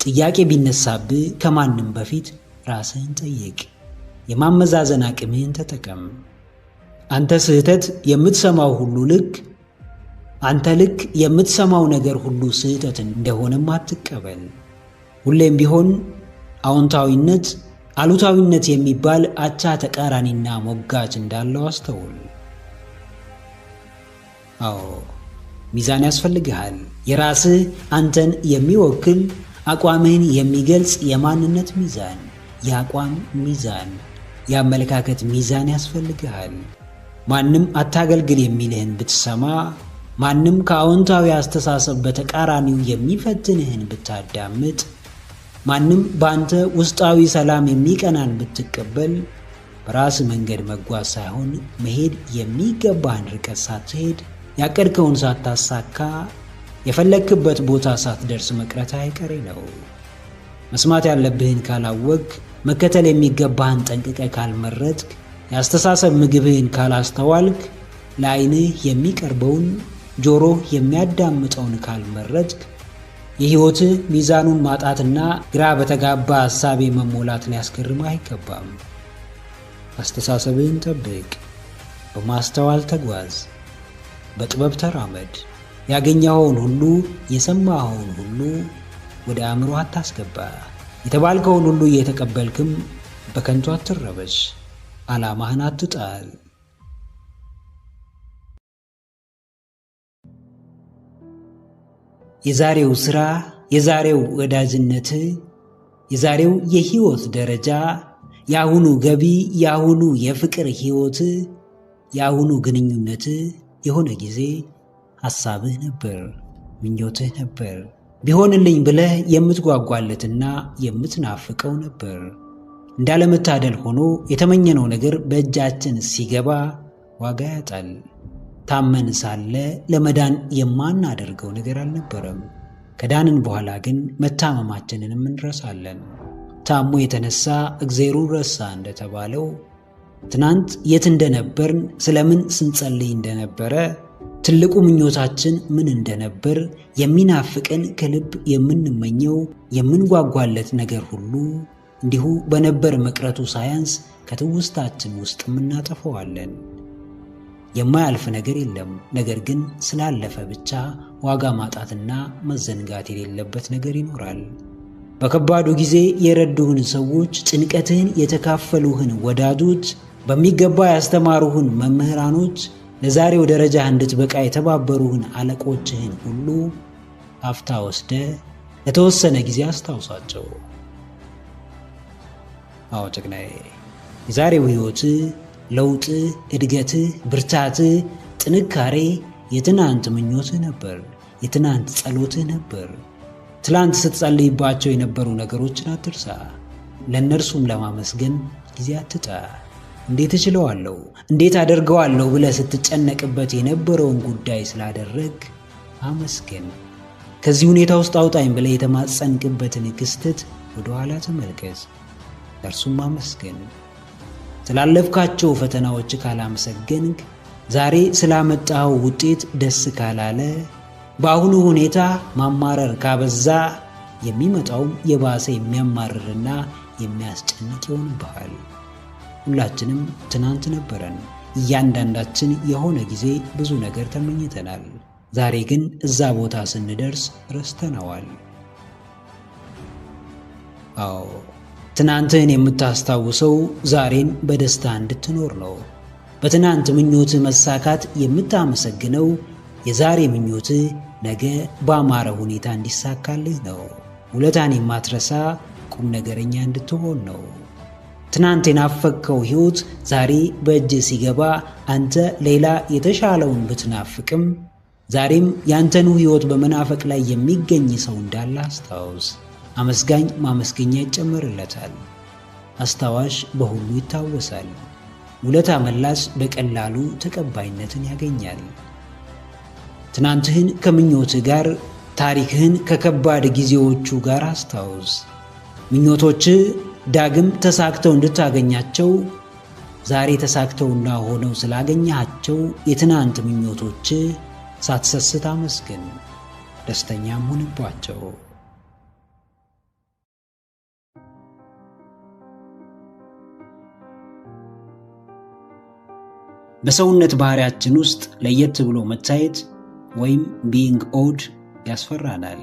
ጥያቄ ቢነሳብህ ከማንም በፊት ራስህን ጠይቅ። የማመዛዘን አቅምህን ተጠቀም። አንተ ስህተት የምትሰማው ሁሉ ልክ፣ አንተ ልክ የምትሰማው ነገር ሁሉ ስህተት እንደሆነም አትቀበል። ሁሌም ቢሆን አዎንታዊነት፣ አሉታዊነት የሚባል አቻ ተቃራኒና ሞጋች እንዳለው አስተውል። አዎ ሚዛን ያስፈልግሃል። የራስህ አንተን የሚወክል አቋምህን የሚገልጽ የማንነት ሚዛን፣ የአቋም ሚዛን፣ የአመለካከት ሚዛን ያስፈልግሃል። ማንም አታገልግል የሚልህን ብትሰማ፣ ማንም ከአዎንታዊ አስተሳሰብ በተቃራኒው የሚፈትንህን ብታዳምጥ፣ ማንም በአንተ ውስጣዊ ሰላም የሚቀናን ብትቀበል፣ በራስ መንገድ መጓዝ ሳይሆን መሄድ የሚገባህን ርቀት ሳትሄድ፣ ያቀድከውን ሳታሳካ፣ የፈለክበት ቦታ ሳትደርስ መቅረት አይቀሬ ነው። መስማት ያለብህን ካላወቅ፣ መከተል የሚገባህን ጠንቅቀ ካልመረጥክ፣ የአስተሳሰብ ምግብህን ካላስተዋልክ፣ ለዓይንህ የሚቀርበውን ጆሮህ የሚያዳምጠውን ካልመረጥክ፣ የሕይወትህ ሚዛኑን ማጣትና ግራ በተጋባ ሐሳቤ መሞላት ሊያስገርምህ አይገባም። አስተሳሰብህን ጠብቅ። በማስተዋል ተጓዝ። በጥበብ ተራመድ። ያገኘኸውን ሁሉ፣ የሰማኸውን ሁሉ ወደ አእምሮ አታስገባ። የተባልከውን ሁሉ እየተቀበልክም በከንቱ አትረበሽ። ዓላማህን አትጣል። የዛሬው ሥራ፣ የዛሬው ወዳጅነት፣ የዛሬው የሕይወት ደረጃ፣ የአሁኑ ገቢ፣ የአሁኑ የፍቅር ሕይወት፣ የአሁኑ ግንኙነት የሆነ ጊዜ ሐሳብህ ነበር፣ ምኞትህ ነበር። ቢሆንልኝ ብለህ የምትጓጓለትና የምትናፍቀው ነበር። እንዳለመታደል ሆኖ የተመኘነው ነገር በእጃችን ሲገባ ዋጋ ያጣል። ታመን ሳለ ለመዳን የማናደርገው ነገር አልነበረም። ከዳንን በኋላ ግን መታመማችንንም እንረሳለን። ታሞ የተነሳ እግዜሩን ረሳ እንደተባለው ትናንት የት እንደነበርን፣ ስለምን ስንጸልይ እንደነበረ፣ ትልቁ ምኞታችን ምን እንደነበር፣ የሚናፍቀን ከልብ የምንመኘው የምንጓጓለት ነገር ሁሉ እንዲሁ በነበር መቅረቱ ሳያንስ ከትውስታችን ውስጥ እናጠፈዋለን። የማያልፍ ነገር የለም። ነገር ግን ስላለፈ ብቻ ዋጋ ማጣትና መዘንጋት የሌለበት ነገር ይኖራል። በከባዱ ጊዜ የረዱህን ሰዎች፣ ጭንቀትህን የተካፈሉህን ወዳጆች፣ በሚገባ ያስተማሩህን መምህራኖች፣ ለዛሬው ደረጃ እንድትበቃ የተባበሩህን አለቆችህን ሁሉ አፍታ ወስደ ለተወሰነ ጊዜ አስታውሳቸው። አዎ ጀግናዬ፣ የዛሬው ሕይወትህ፣ ለውጥህ፣ እድገትህ፣ ብርታትህ፣ ጥንካሬ የትናንት ምኞትህ ነበር፣ የትናንት ጸሎትህ ነበር። ትላንት ስትጸልይባቸው የነበሩ ነገሮችን አትርሳ። ለእነርሱም ለማመስገን ጊዜ አትጣ። እንዴት እችለዋለሁ፣ እንዴት አደርገዋለሁ ብለህ ስትጨነቅበት የነበረውን ጉዳይ ስላደረግ አመስገን። ከዚህ ሁኔታ ውስጥ አውጣኝ ብለህ የተማጸንክበትን ክስተት ወደ ኋላ ተመልከት፣ ለእርሱም አመስገን። ስላለፍካቸው ፈተናዎች ካላመሰገንክ፣ ዛሬ ስላመጣኸው ውጤት ደስ ካላለ፣ በአሁኑ ሁኔታ ማማረር ካበዛ፣ የሚመጣውም የባሰ የሚያማርርና የሚያስጨንቅ ይሆንብሃል። ሁላችንም ትናንት ነበረን። እያንዳንዳችን የሆነ ጊዜ ብዙ ነገር ተመኝተናል። ዛሬ ግን እዛ ቦታ ስንደርስ ረስተነዋል። አዎ ትናንትህን የምታስታውሰው ዛሬን በደስታ እንድትኖር ነው። በትናንት ምኞትህ መሳካት የምታመሰግነው የዛሬ ምኞትህ ነገ በአማረ ሁኔታ እንዲሳካልህ ነው። ውለታን የማትረሳ ቁም ነገረኛ እንድትሆን ነው። ትናንት የናፈቅከው ሕይወት ዛሬ በእጅህ ሲገባ አንተ ሌላ የተሻለውን ብትናፍቅም ዛሬም ያንተኑ ሕይወት በመናፈቅ ላይ የሚገኝ ሰው እንዳለ አስታውስ። አመስጋኝ ማመስገኛ ይጨመርለታል። አስታዋሽ በሁሉ ይታወሳል። ውለታ መላሽ በቀላሉ ተቀባይነትን ያገኛል። ትናንትህን ከምኞትህ ጋር፣ ታሪክህን ከከባድ ጊዜዎቹ ጋር አስታውስ። ምኞቶችህ ዳግም ተሳክተው እንድታገኛቸው ዛሬ ተሳክተውና ሆነው ስላገኛቸው የትናንት ምኞቶችህ ሳትሰስት አመስግን፣ ደስተኛም ሁንባቸው። በሰውነት ባህሪያችን ውስጥ ለየት ብሎ መታየት ወይም ቢንግ ኦድ ያስፈራናል።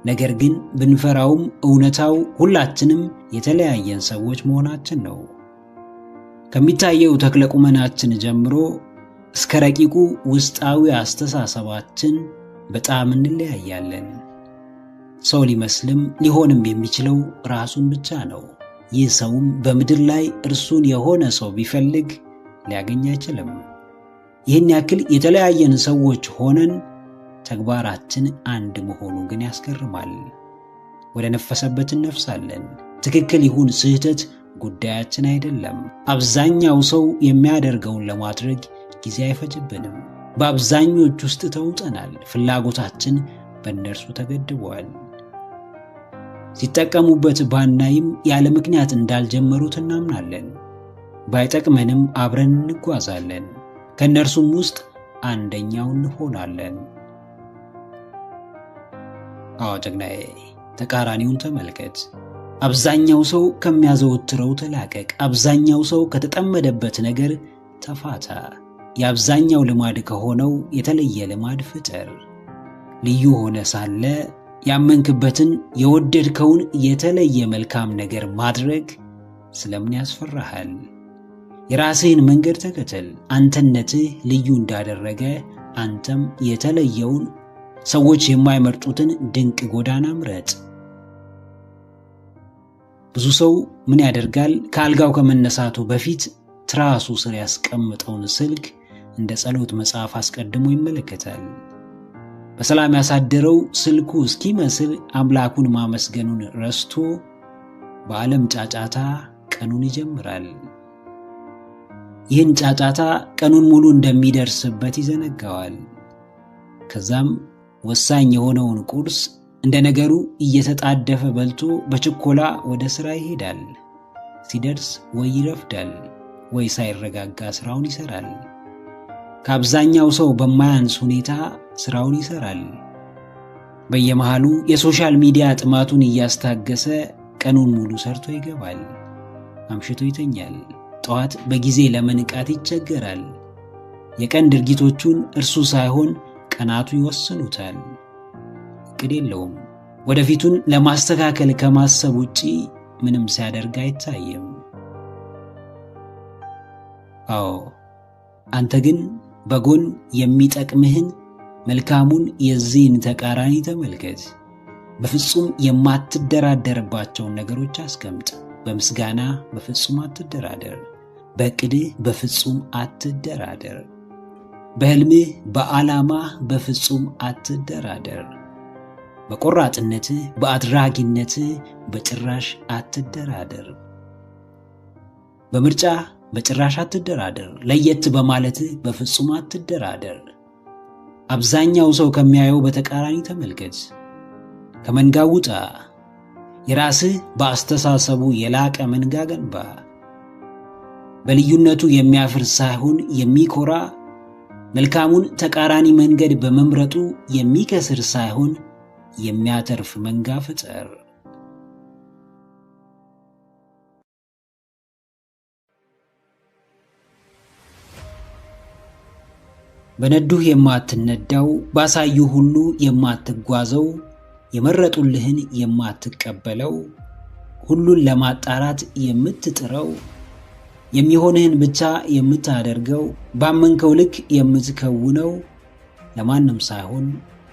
ነገር ግን ብንፈራውም እውነታው ሁላችንም የተለያየን ሰዎች መሆናችን ነው። ከሚታየው ተክለቁመናችን ጀምሮ እስከ ረቂቁ ውስጣዊ አስተሳሰባችን በጣም እንለያያለን። ሰው ሊመስልም ሊሆንም የሚችለው ራሱን ብቻ ነው። ይህ ሰውም በምድር ላይ እርሱን የሆነ ሰው ቢፈልግ ሊያገኝ አይችልም። ይህን ያክል የተለያየን ሰዎች ሆነን ተግባራችን አንድ መሆኑ ግን ያስገርማል። ወደ ነፈሰበት እንነፍሳለን። ትክክል ይሁን ስህተት ጉዳያችን አይደለም። አብዛኛው ሰው የሚያደርገውን ለማድረግ ጊዜ አይፈጅብንም። በአብዛኞች ውስጥ ተውጠናል። ፍላጎታችን በእነርሱ ተገድቧል። ሲጠቀሙበት ባናይም ያለ ምክንያት እንዳልጀመሩት እናምናለን። ባይጠቅመንም አብረን እንጓዛለን። ከእነርሱም ውስጥ አንደኛው እንሆናለን። አዎ ጀግናዬ፣ ተቃራኒውን ተመልከት። አብዛኛው ሰው ከሚያዘወትረው ተላቀቅ። አብዛኛው ሰው ከተጠመደበት ነገር ተፋታ። የአብዛኛው ልማድ ከሆነው የተለየ ልማድ ፍጠር። ልዩ ሆነ ሳለ ያመንክበትን የወደድከውን የተለየ መልካም ነገር ማድረግ ስለምን ያስፈራሃል? የራስህን መንገድ ተከተል። አንተነትህ ልዩ እንዳደረገ አንተም የተለየውን ሰዎች የማይመርጡትን ድንቅ ጎዳና ምረጥ። ብዙ ሰው ምን ያደርጋል? ከአልጋው ከመነሳቱ በፊት ትራሱ ስር ያስቀምጠውን ስልክ እንደ ጸሎት መጽሐፍ አስቀድሞ ይመለከታል። በሰላም ያሳደረው ስልኩ እስኪመስል አምላኩን ማመስገኑን ረስቶ በዓለም ጫጫታ ቀኑን ይጀምራል። ይህን ጫጫታ ቀኑን ሙሉ እንደሚደርስበት ይዘነጋዋል። ከዛም ወሳኝ የሆነውን ቁርስ እንደ ነገሩ እየተጣደፈ በልቶ በችኮላ ወደ ሥራ ይሄዳል። ሲደርስ ወይ ይረፍዳል ወይ ሳይረጋጋ ሥራውን ይሰራል። ከአብዛኛው ሰው በማያንስ ሁኔታ ሥራውን ይሰራል። በየመሃሉ የሶሻል ሚዲያ ጥማቱን እያስታገሰ ቀኑን ሙሉ ሰርቶ ይገባል። አምሽቶ ይተኛል። ጠዋት በጊዜ ለመንቃት ይቸገራል። የቀን ድርጊቶቹን እርሱ ሳይሆን ቀናቱ ይወስኑታል። እቅድ የለውም። ወደፊቱን ለማስተካከል ከማሰብ ውጪ ምንም ሲያደርግ አይታይም። አዎ፣ አንተ ግን በጎን የሚጠቅምህን መልካሙን የዚህን ተቃራኒ ተመልከት። በፍጹም የማትደራደርባቸውን ነገሮች አስቀምጥ። በምስጋና በፍጹም አትደራደር። በእቅድህ በፍጹም አትደራደር። በሕልምህ በዓላማህ በፍጹም አትደራደር። በቆራጥነትህ በአድራጊነትህ በጭራሽ አትደራደር። በምርጫ በጭራሽ አትደራደር። ለየት በማለትህ በፍጹም አትደራደር። አብዛኛው ሰው ከሚያየው በተቃራኒ ተመልከት። ከመንጋው ውጣ። የራስህ በአስተሳሰቡ የላቀ መንጋ ገንባ። በልዩነቱ የሚያፍር ሳይሆን የሚኮራ፣ መልካሙን ተቃራኒ መንገድ በመምረጡ የሚከስር ሳይሆን የሚያተርፍ መንጋ ፍጠር። በነዱህ የማትነዳው፣ ባሳዩ ሁሉ የማትጓዘው፣ የመረጡልህን የማትቀበለው፣ ሁሉን ለማጣራት የምትጥረው፣ የሚሆንህን ብቻ የምታደርገው፣ ባመንከው ልክ የምትከውነው ለማንም ሳይሆን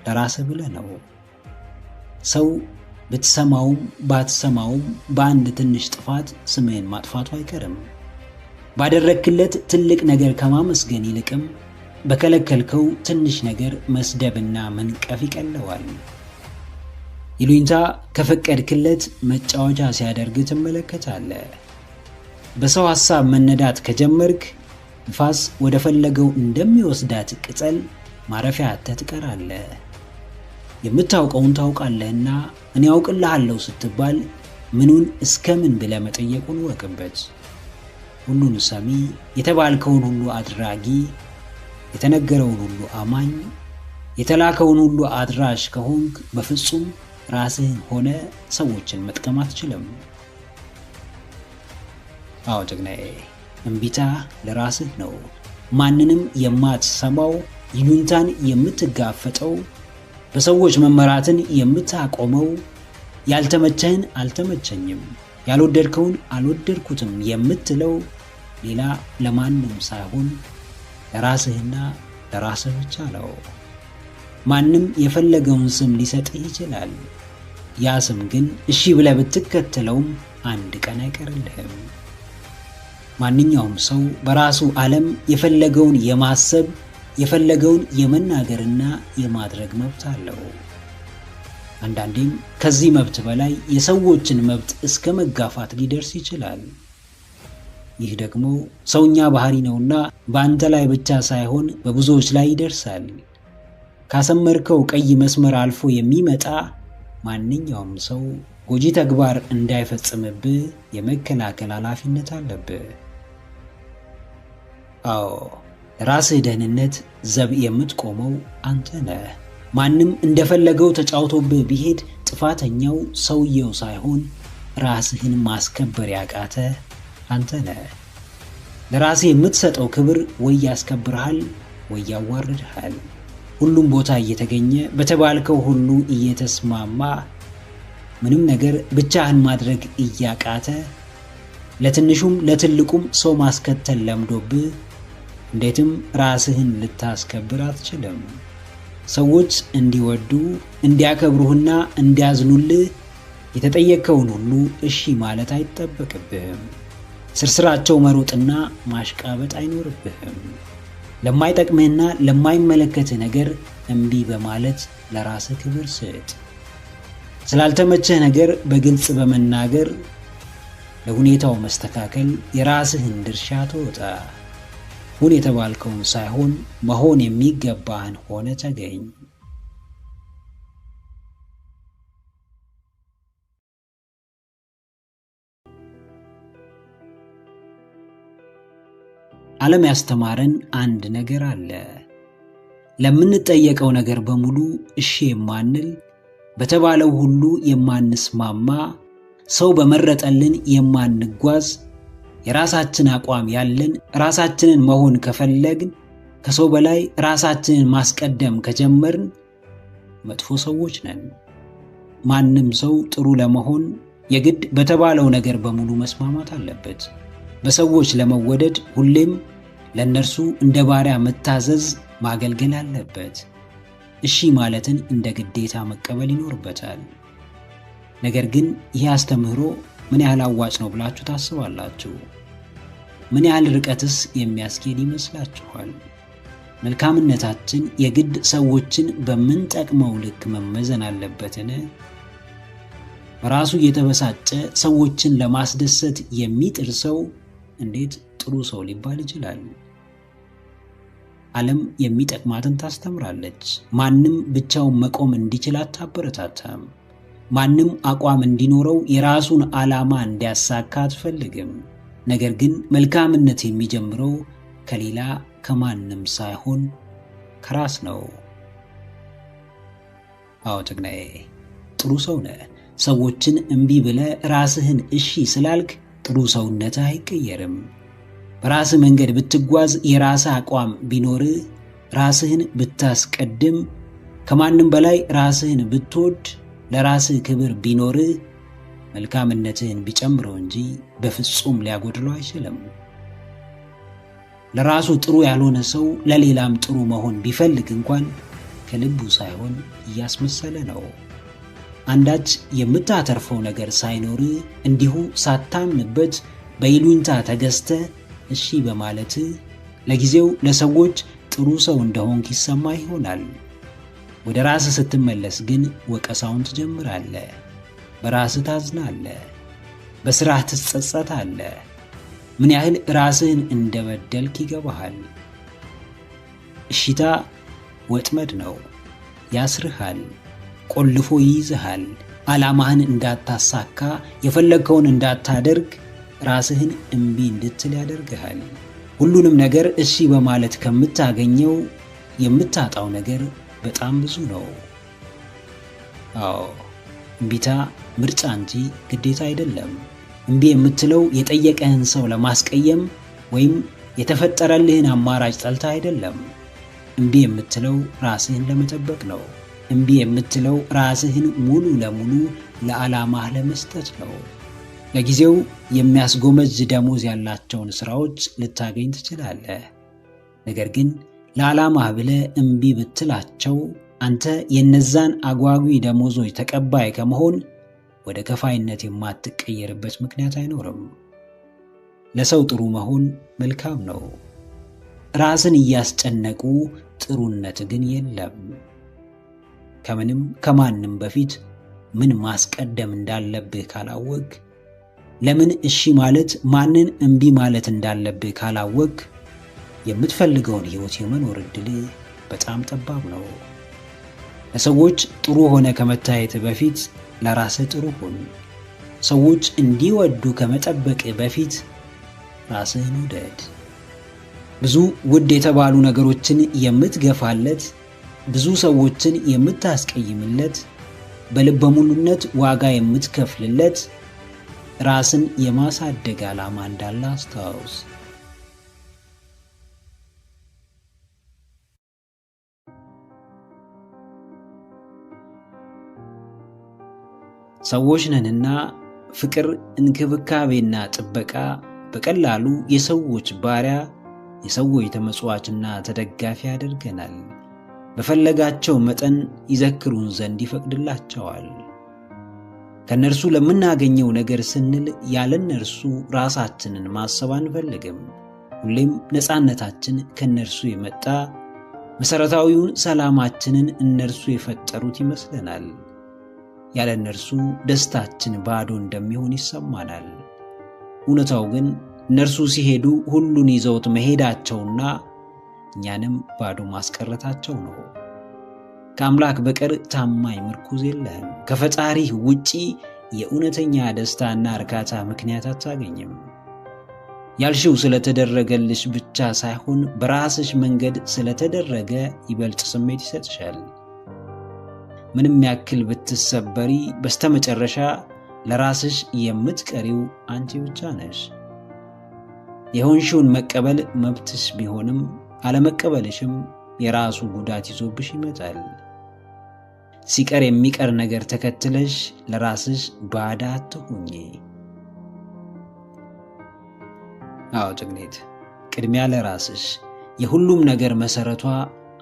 ለራስህ ብለህ ነው። ሰው ብትሰማውም ባትሰማውም በአንድ ትንሽ ጥፋት ስምህን ማጥፋቱ አይቀርም። ባደረክለት ትልቅ ነገር ከማመስገን ይልቅም በከለከልከው ትንሽ ነገር መስደብና መንቀፍ ይቀለዋል። ይሉኝታ ከፈቀድክለት መጫወቻ ሲያደርግ ትመለከታለህ። በሰው ሐሳብ መነዳት ከጀመርክ ንፋስ ወደ ፈለገው እንደሚወስዳት ቅጠል ማረፊያ አጥተህ ትቀራለህ። የምታውቀውን ታውቃለህና እኔ አውቅልሃለሁ ስትባል ምኑን እስከምን ብለህ መጠየቁን ወቅበት። ሁሉን ሰሚ፣ የተባልከውን ሁሉ አድራጊ፣ የተነገረውን ሁሉ አማኝ፣ የተላከውን ሁሉ አድራሽ ከሆንክ በፍጹም ራስህን ሆነ ሰዎችን መጥቀም አትችልም። አዎ ጀግናዬ፣ እምቢታ ለራስህ ነው። ማንንም የማትሰማው፣ ይሉኝታን የምትጋፈጠው፣ በሰዎች መመራትን የምታቆመው፣ ያልተመቸህን አልተመቸኝም፣ ያልወደድከውን አልወደድኩትም የምትለው ሌላ ለማንም ሳይሆን ለራስህና ለራስህ ብቻ ነው። ማንም የፈለገውን ስም ሊሰጥህ ይችላል። ያ ስም ግን እሺ ብለህ ብትከተለውም አንድ ቀን አይቀርልህም። ማንኛውም ሰው በራሱ ዓለም የፈለገውን የማሰብ የፈለገውን የመናገርና የማድረግ መብት አለው። አንዳንዴም ከዚህ መብት በላይ የሰዎችን መብት እስከ መጋፋት ሊደርስ ይችላል። ይህ ደግሞ ሰውኛ ባህሪ ነውና በአንተ ላይ ብቻ ሳይሆን በብዙዎች ላይ ይደርሳል። ካሰመርከው ቀይ መስመር አልፎ የሚመጣ ማንኛውም ሰው ጎጂ ተግባር እንዳይፈጽምብህ የመከላከል ኃላፊነት አለብህ። አዎ፣ ለራስህ ደህንነት ዘብ የምትቆመው አንተ ነህ። ማንም እንደፈለገው ተጫውቶብህ ቢሄድ ጥፋተኛው ሰውየው ሳይሆን ራስህን ማስከበር ያቃተ አንተ ነህ። ለራስህ የምትሰጠው ክብር ወይ ያስከብርሃል ወይ ያዋርድሃል። ሁሉም ቦታ እየተገኘ በተባልከው ሁሉ እየተስማማ ምንም ነገር ብቻህን ማድረግ እያቃተ ለትንሹም ለትልቁም ሰው ማስከተል ለምዶብህ እንዴትም ራስህን ልታስከብር አትችልም። ሰዎች እንዲወዱ እንዲያከብሩህና እንዲያዝኑልህ የተጠየቀውን ሁሉ እሺ ማለት አይጠበቅብህም። ስርስራቸው መሮጥና ማሽቃበጥ አይኖርብህም። ለማይጠቅምህና ለማይመለከትህ ነገር እምቢ በማለት ለራስህ ክብር ስጥ። ስላልተመቸህ ነገር በግልጽ በመናገር ለሁኔታው መስተካከል የራስህን ድርሻ ተወጣ። ሁን የተባልከውን ሳይሆን መሆን የሚገባህን ሆነ ተገኝ። ዓለም ያስተማረን አንድ ነገር አለ። ለምንጠየቀው ነገር በሙሉ እሺ የማንል፣ በተባለው ሁሉ የማንስማማ፣ ሰው በመረጠልን የማንጓዝ፣ የራሳችን አቋም ያለን፣ ራሳችንን መሆን ከፈለግን፣ ከሰው በላይ ራሳችንን ማስቀደም ከጀመርን መጥፎ ሰዎች ነን። ማንም ሰው ጥሩ ለመሆን የግድ በተባለው ነገር በሙሉ መስማማት አለበት። በሰዎች ለመወደድ ሁሌም ለነርሱ እንደ ባሪያ መታዘዝ፣ ማገልገል አለበት። እሺ ማለትን እንደ ግዴታ መቀበል ይኖርበታል። ነገር ግን ይህ አስተምህሮ ምን ያህል አዋጭ ነው ብላችሁ ታስባላችሁ? ምን ያህል ርቀትስ የሚያስኬድ ይመስላችኋል? መልካምነታችን የግድ ሰዎችን በምንጠቅመው ልክ መመዘን አለበትን? በራሱ የተበሳጨ ሰዎችን ለማስደሰት የሚጥር ሰው እንዴት ጥሩ ሰው ሊባል ይችላል? ዓለም የሚጠቅማትን ታስተምራለች። ማንም ብቻውን መቆም እንዲችል አታበረታታም። ማንም አቋም እንዲኖረው የራሱን ዓላማ እንዲያሳካ አትፈልግም። ነገር ግን መልካምነት የሚጀምረው ከሌላ ከማንም ሳይሆን ከራስ ነው። አዎ ጀግናዬ፣ ጥሩ ሰው ነህ። ሰዎችን እምቢ ብለህ ራስህን እሺ ስላልክ ጥሩ ሰውነትህ አይቀየርም። በራስህ መንገድ ብትጓዝ፣ የራስህ አቋም ቢኖርህ፣ ራስህን ብታስቀድም፣ ከማንም በላይ ራስህን ብትወድ፣ ለራስህ ክብር ቢኖርህ፣ መልካምነትህን ቢጨምረው እንጂ በፍጹም ሊያጎድለው አይችልም። ለራሱ ጥሩ ያልሆነ ሰው ለሌላም ጥሩ መሆን ቢፈልግ እንኳን ከልቡ ሳይሆን እያስመሰለ ነው። አንዳች የምታተርፈው ነገር ሳይኖር እንዲሁ ሳታምንበት በይሉኝታ ተገዝተ እሺ በማለት ለጊዜው ለሰዎች ጥሩ ሰው እንደሆንክ ይሰማ ይሆናል። ወደ ራስህ ስትመለስ ግን ወቀሳውን ትጀምራለህ። በራስህ ታዝናለህ። በስራህ ትጸጸታለህ። ምን ያህል ራስህን እንደበደልክ ይገባሃል። እሺታ ወጥመድ ነው። ያስርሃል፣ ቆልፎ ይይዝሃል። ዓላማህን እንዳታሳካ፣ የፈለግከውን እንዳታደርግ፣ ራስህን እምቢ እንድትል ያደርግሃል። ሁሉንም ነገር እሺ በማለት ከምታገኘው የምታጣው ነገር በጣም ብዙ ነው። አዎ፣ እምቢታ ምርጫ እንጂ ግዴታ አይደለም። እምቢ የምትለው የጠየቀህን ሰው ለማስቀየም ወይም የተፈጠረልህን አማራጭ ጠልታ አይደለም። እምቢ የምትለው ራስህን ለመጠበቅ ነው። እምቢ የምትለው ራስህን ሙሉ ለሙሉ ለዓላማህ ለመስጠት ነው። ለጊዜው የሚያስጎመጅ ደሞዝ ያላቸውን ስራዎች ልታገኝ ትችላለህ። ነገር ግን ለዓላማህ ብለህ እምቢ ብትላቸው አንተ የነዛን አጓጊ ደሞዞች ተቀባይ ከመሆን ወደ ከፋይነት የማትቀየርበት ምክንያት አይኖርም። ለሰው ጥሩ መሆን መልካም ነው። ራስን እያስጨነቁ ጥሩነት ግን የለም። ከምንም ከማንም በፊት ምን ማስቀደም እንዳለብህ ካላወቅ፣ ለምን እሺ ማለት ማንን እምቢ ማለት እንዳለብህ ካላወቅ፣ የምትፈልገውን ህይወት የመኖር እድል በጣም ጠባብ ነው። ለሰዎች ጥሩ ሆነ ከመታየት በፊት ለራስህ ጥሩ ሁን። ሰዎች እንዲወዱ ከመጠበቅ በፊት ራስህን ውደድ። ብዙ ውድ የተባሉ ነገሮችን የምትገፋለት፣ ብዙ ሰዎችን የምታስቀይምለት፣ በልበ ሙሉነት ዋጋ የምትከፍልለት ራስን የማሳደግ ዓላማ እንዳለ አስታውስ። ሰዎች ነንና ፍቅር፣ እንክብካቤና ጥበቃ በቀላሉ የሰዎች ባሪያ፣ የሰዎች ተመጽዋችና ተደጋፊ ያደርገናል። በፈለጋቸው መጠን ይዘክሩን ዘንድ ይፈቅድላቸዋል። ከነርሱ ለምናገኘው ነገር ስንል ያለነርሱ ራሳችንን ማሰብ አንፈልግም። ሁሌም ነፃነታችን ከነርሱ የመጣ፣ መሰረታዊውን ሰላማችንን እነርሱ የፈጠሩት ይመስለናል። ያለነርሱ ደስታችን ባዶ እንደሚሆን ይሰማናል። እውነታው ግን እነርሱ ሲሄዱ ሁሉን ይዘውት መሄዳቸውና እኛንም ባዶ ማስቀረታቸው ነው። ከአምላክ በቀር ታማኝ ምርኩዝ የለህም። ከፈጣሪህ ውጪ የእውነተኛ ደስታና እርካታ ምክንያት አታገኝም። ያልሽው ስለተደረገልሽ ብቻ ሳይሆን በራስሽ መንገድ ስለተደረገ ይበልጥ ስሜት ይሰጥሻል። ምንም ያክል ብትሰበሪ በስተመጨረሻ ለራስሽ የምትቀሪው አንቺ ብቻ ነሽ። የሆንሽውን መቀበል መብትሽ ቢሆንም አለመቀበልሽም የራሱ ጉዳት ይዞብሽ ይመጣል። ሲቀር የሚቀር ነገር ተከትለሽ ለራስሽ ባዳ አትሁኚ። አዎ ጀግኔት፣ ቅድሚያ ለራስሽ። የሁሉም ነገር መሰረቷ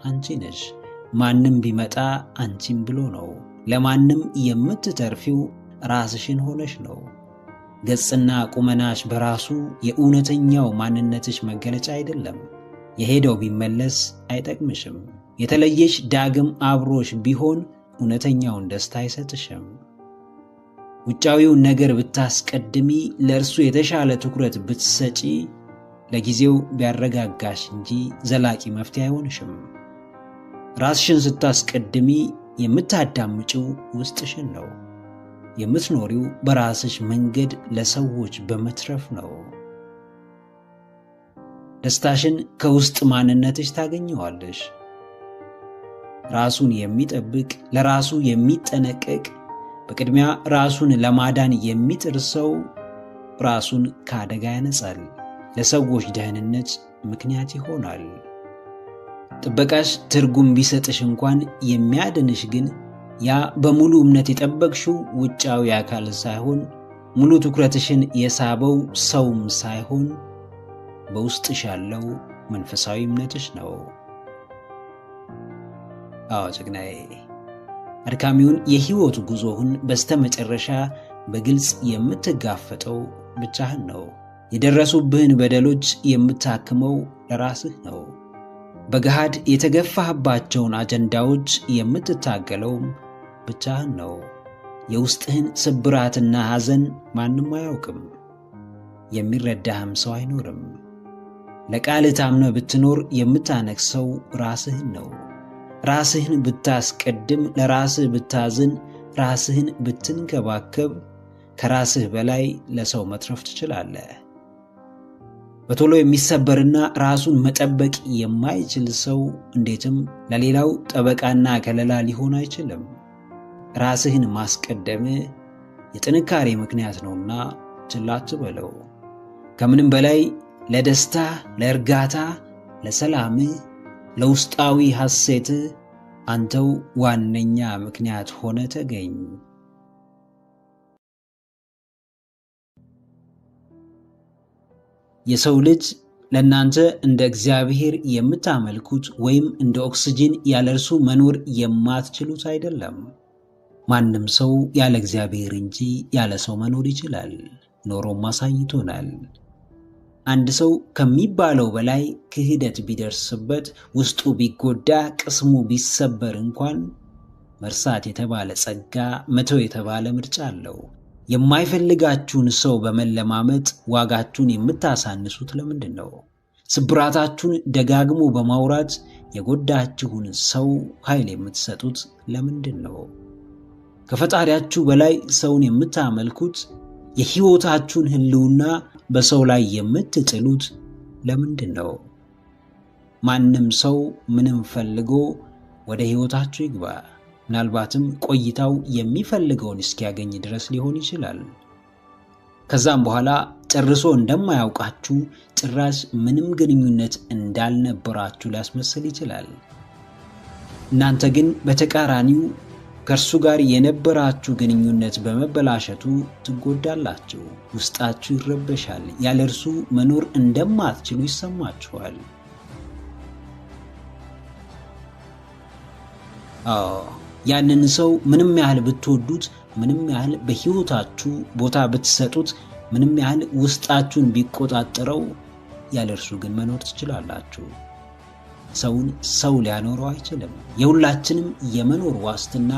አንቺ ነሽ። ማንም ቢመጣ አንቺም ብሎ ነው። ለማንም የምትተርፊው ራስሽን ሆነሽ ነው። ገጽና ቁመናሽ በራሱ የእውነተኛው ማንነትሽ መገለጫ አይደለም። የሄደው ቢመለስ አይጠቅምሽም። የተለየሽ ዳግም አብሮሽ ቢሆን እውነተኛውን ደስታ አይሰጥሽም። ውጫዊውን ነገር ብታስቀድሚ፣ ለእርሱ የተሻለ ትኩረት ብትሰጪ ለጊዜው ቢያረጋጋሽ እንጂ ዘላቂ መፍትሄ አይሆንሽም። ራስሽን ስታስቀድሚ የምታዳምጪው ውስጥሽን ነው። የምትኖሪው በራስሽ መንገድ ለሰዎች በመትረፍ ነው። ደስታሽን ከውስጥ ማንነትሽ ታገኘዋለሽ። ራሱን የሚጠብቅ፣ ለራሱ የሚጠነቀቅ፣ በቅድሚያ ራሱን ለማዳን የሚጥር ሰው ራሱን ከአደጋ ያነጻል፣ ለሰዎች ደህንነት ምክንያት ይሆናል። ጥበቃሽ ትርጉም ቢሰጥሽ እንኳን የሚያድንሽ ግን ያ በሙሉ እምነት የጠበቅሽው ውጫዊ አካል ሳይሆን ሙሉ ትኩረትሽን የሳበው ሰውም ሳይሆን በውስጥሽ ያለው መንፈሳዊ እምነትሽ ነው። አዎ ጀግናዬ፣ አድካሚውን የህይወት ጉዞህን በስተመጨረሻ በግልጽ የምትጋፈጠው ብቻህን ነው። የደረሱብህን በደሎች የምታክመው ለራስህ ነው። በገሃድ የተገፋህባቸውን አጀንዳዎች የምትታገለውም ብቻህን ነው። የውስጥህን ስብራትና ሐዘን ማንም አያውቅም። የሚረዳህም ሰው አይኖርም። ለቃልህ ታምነህ ብትኖር የምታነክሰው ራስህን ነው። ራስህን ብታስቀድም፣ ለራስህ ብታዝን፣ ራስህን ብትንከባከብ ከራስህ በላይ ለሰው መትረፍ ትችላለህ። በቶሎ የሚሰበርና ራሱን መጠበቅ የማይችል ሰው እንዴትም ለሌላው ጠበቃና ከለላ ሊሆን አይችልም። ራስህን ማስቀደም የጥንካሬ ምክንያት ነውና ችላ አትበለው። ከምንም በላይ ለደስታ፣ ለእርጋታ፣ ለሰላምህ፣ ለውስጣዊ ሐሴትህ አንተው ዋነኛ ምክንያት ሆነ ተገኝ። የሰው ልጅ ለእናንተ እንደ እግዚአብሔር የምታመልኩት ወይም እንደ ኦክስጂን ያለ እርሱ መኖር የማትችሉት አይደለም። ማንም ሰው ያለ እግዚአብሔር እንጂ ያለ ሰው መኖር ይችላል፣ ኖሮም አሳይቶናል። አንድ ሰው ከሚባለው በላይ ክህደት ቢደርስበት፣ ውስጡ ቢጎዳ፣ ቅስሙ ቢሰበር እንኳን መርሳት የተባለ ጸጋ፣ መተው የተባለ ምርጫ አለው። የማይፈልጋችሁን ሰው በመለማመጥ ዋጋችሁን የምታሳንሱት ለምንድን ነው? ስብራታችሁን ደጋግሞ በማውራት የጎዳችሁን ሰው ኃይል የምትሰጡት ለምንድን ነው? ከፈጣሪያችሁ በላይ ሰውን የምታመልኩት፣ የሕይወታችሁን ህልውና በሰው ላይ የምትጥሉት ለምንድን ነው? ማንም ሰው ምንም ፈልጎ ወደ ሕይወታችሁ ይግባ፣ ምናልባትም ቆይታው የሚፈልገውን እስኪያገኝ ድረስ ሊሆን ይችላል። ከዛም በኋላ ጨርሶ እንደማያውቃችሁ፣ ጭራሽ ምንም ግንኙነት እንዳልነበራችሁ ሊያስመስል ይችላል። እናንተ ግን በተቃራኒው ከእርሱ ጋር የነበራችሁ ግንኙነት በመበላሸቱ ትጎዳላችሁ። ውስጣችሁ ይረበሻል። ያለ እርሱ መኖር እንደማትችሉ ይሰማችኋል። ያንን ሰው ምንም ያህል ብትወዱት፣ ምንም ያህል በሕይወታችሁ ቦታ ብትሰጡት፣ ምንም ያህል ውስጣችሁን ቢቆጣጠረው፣ ያለ እርሱ ግን መኖር ትችላላችሁ። ሰውን ሰው ሊያኖረው አይችልም። የሁላችንም የመኖር ዋስትና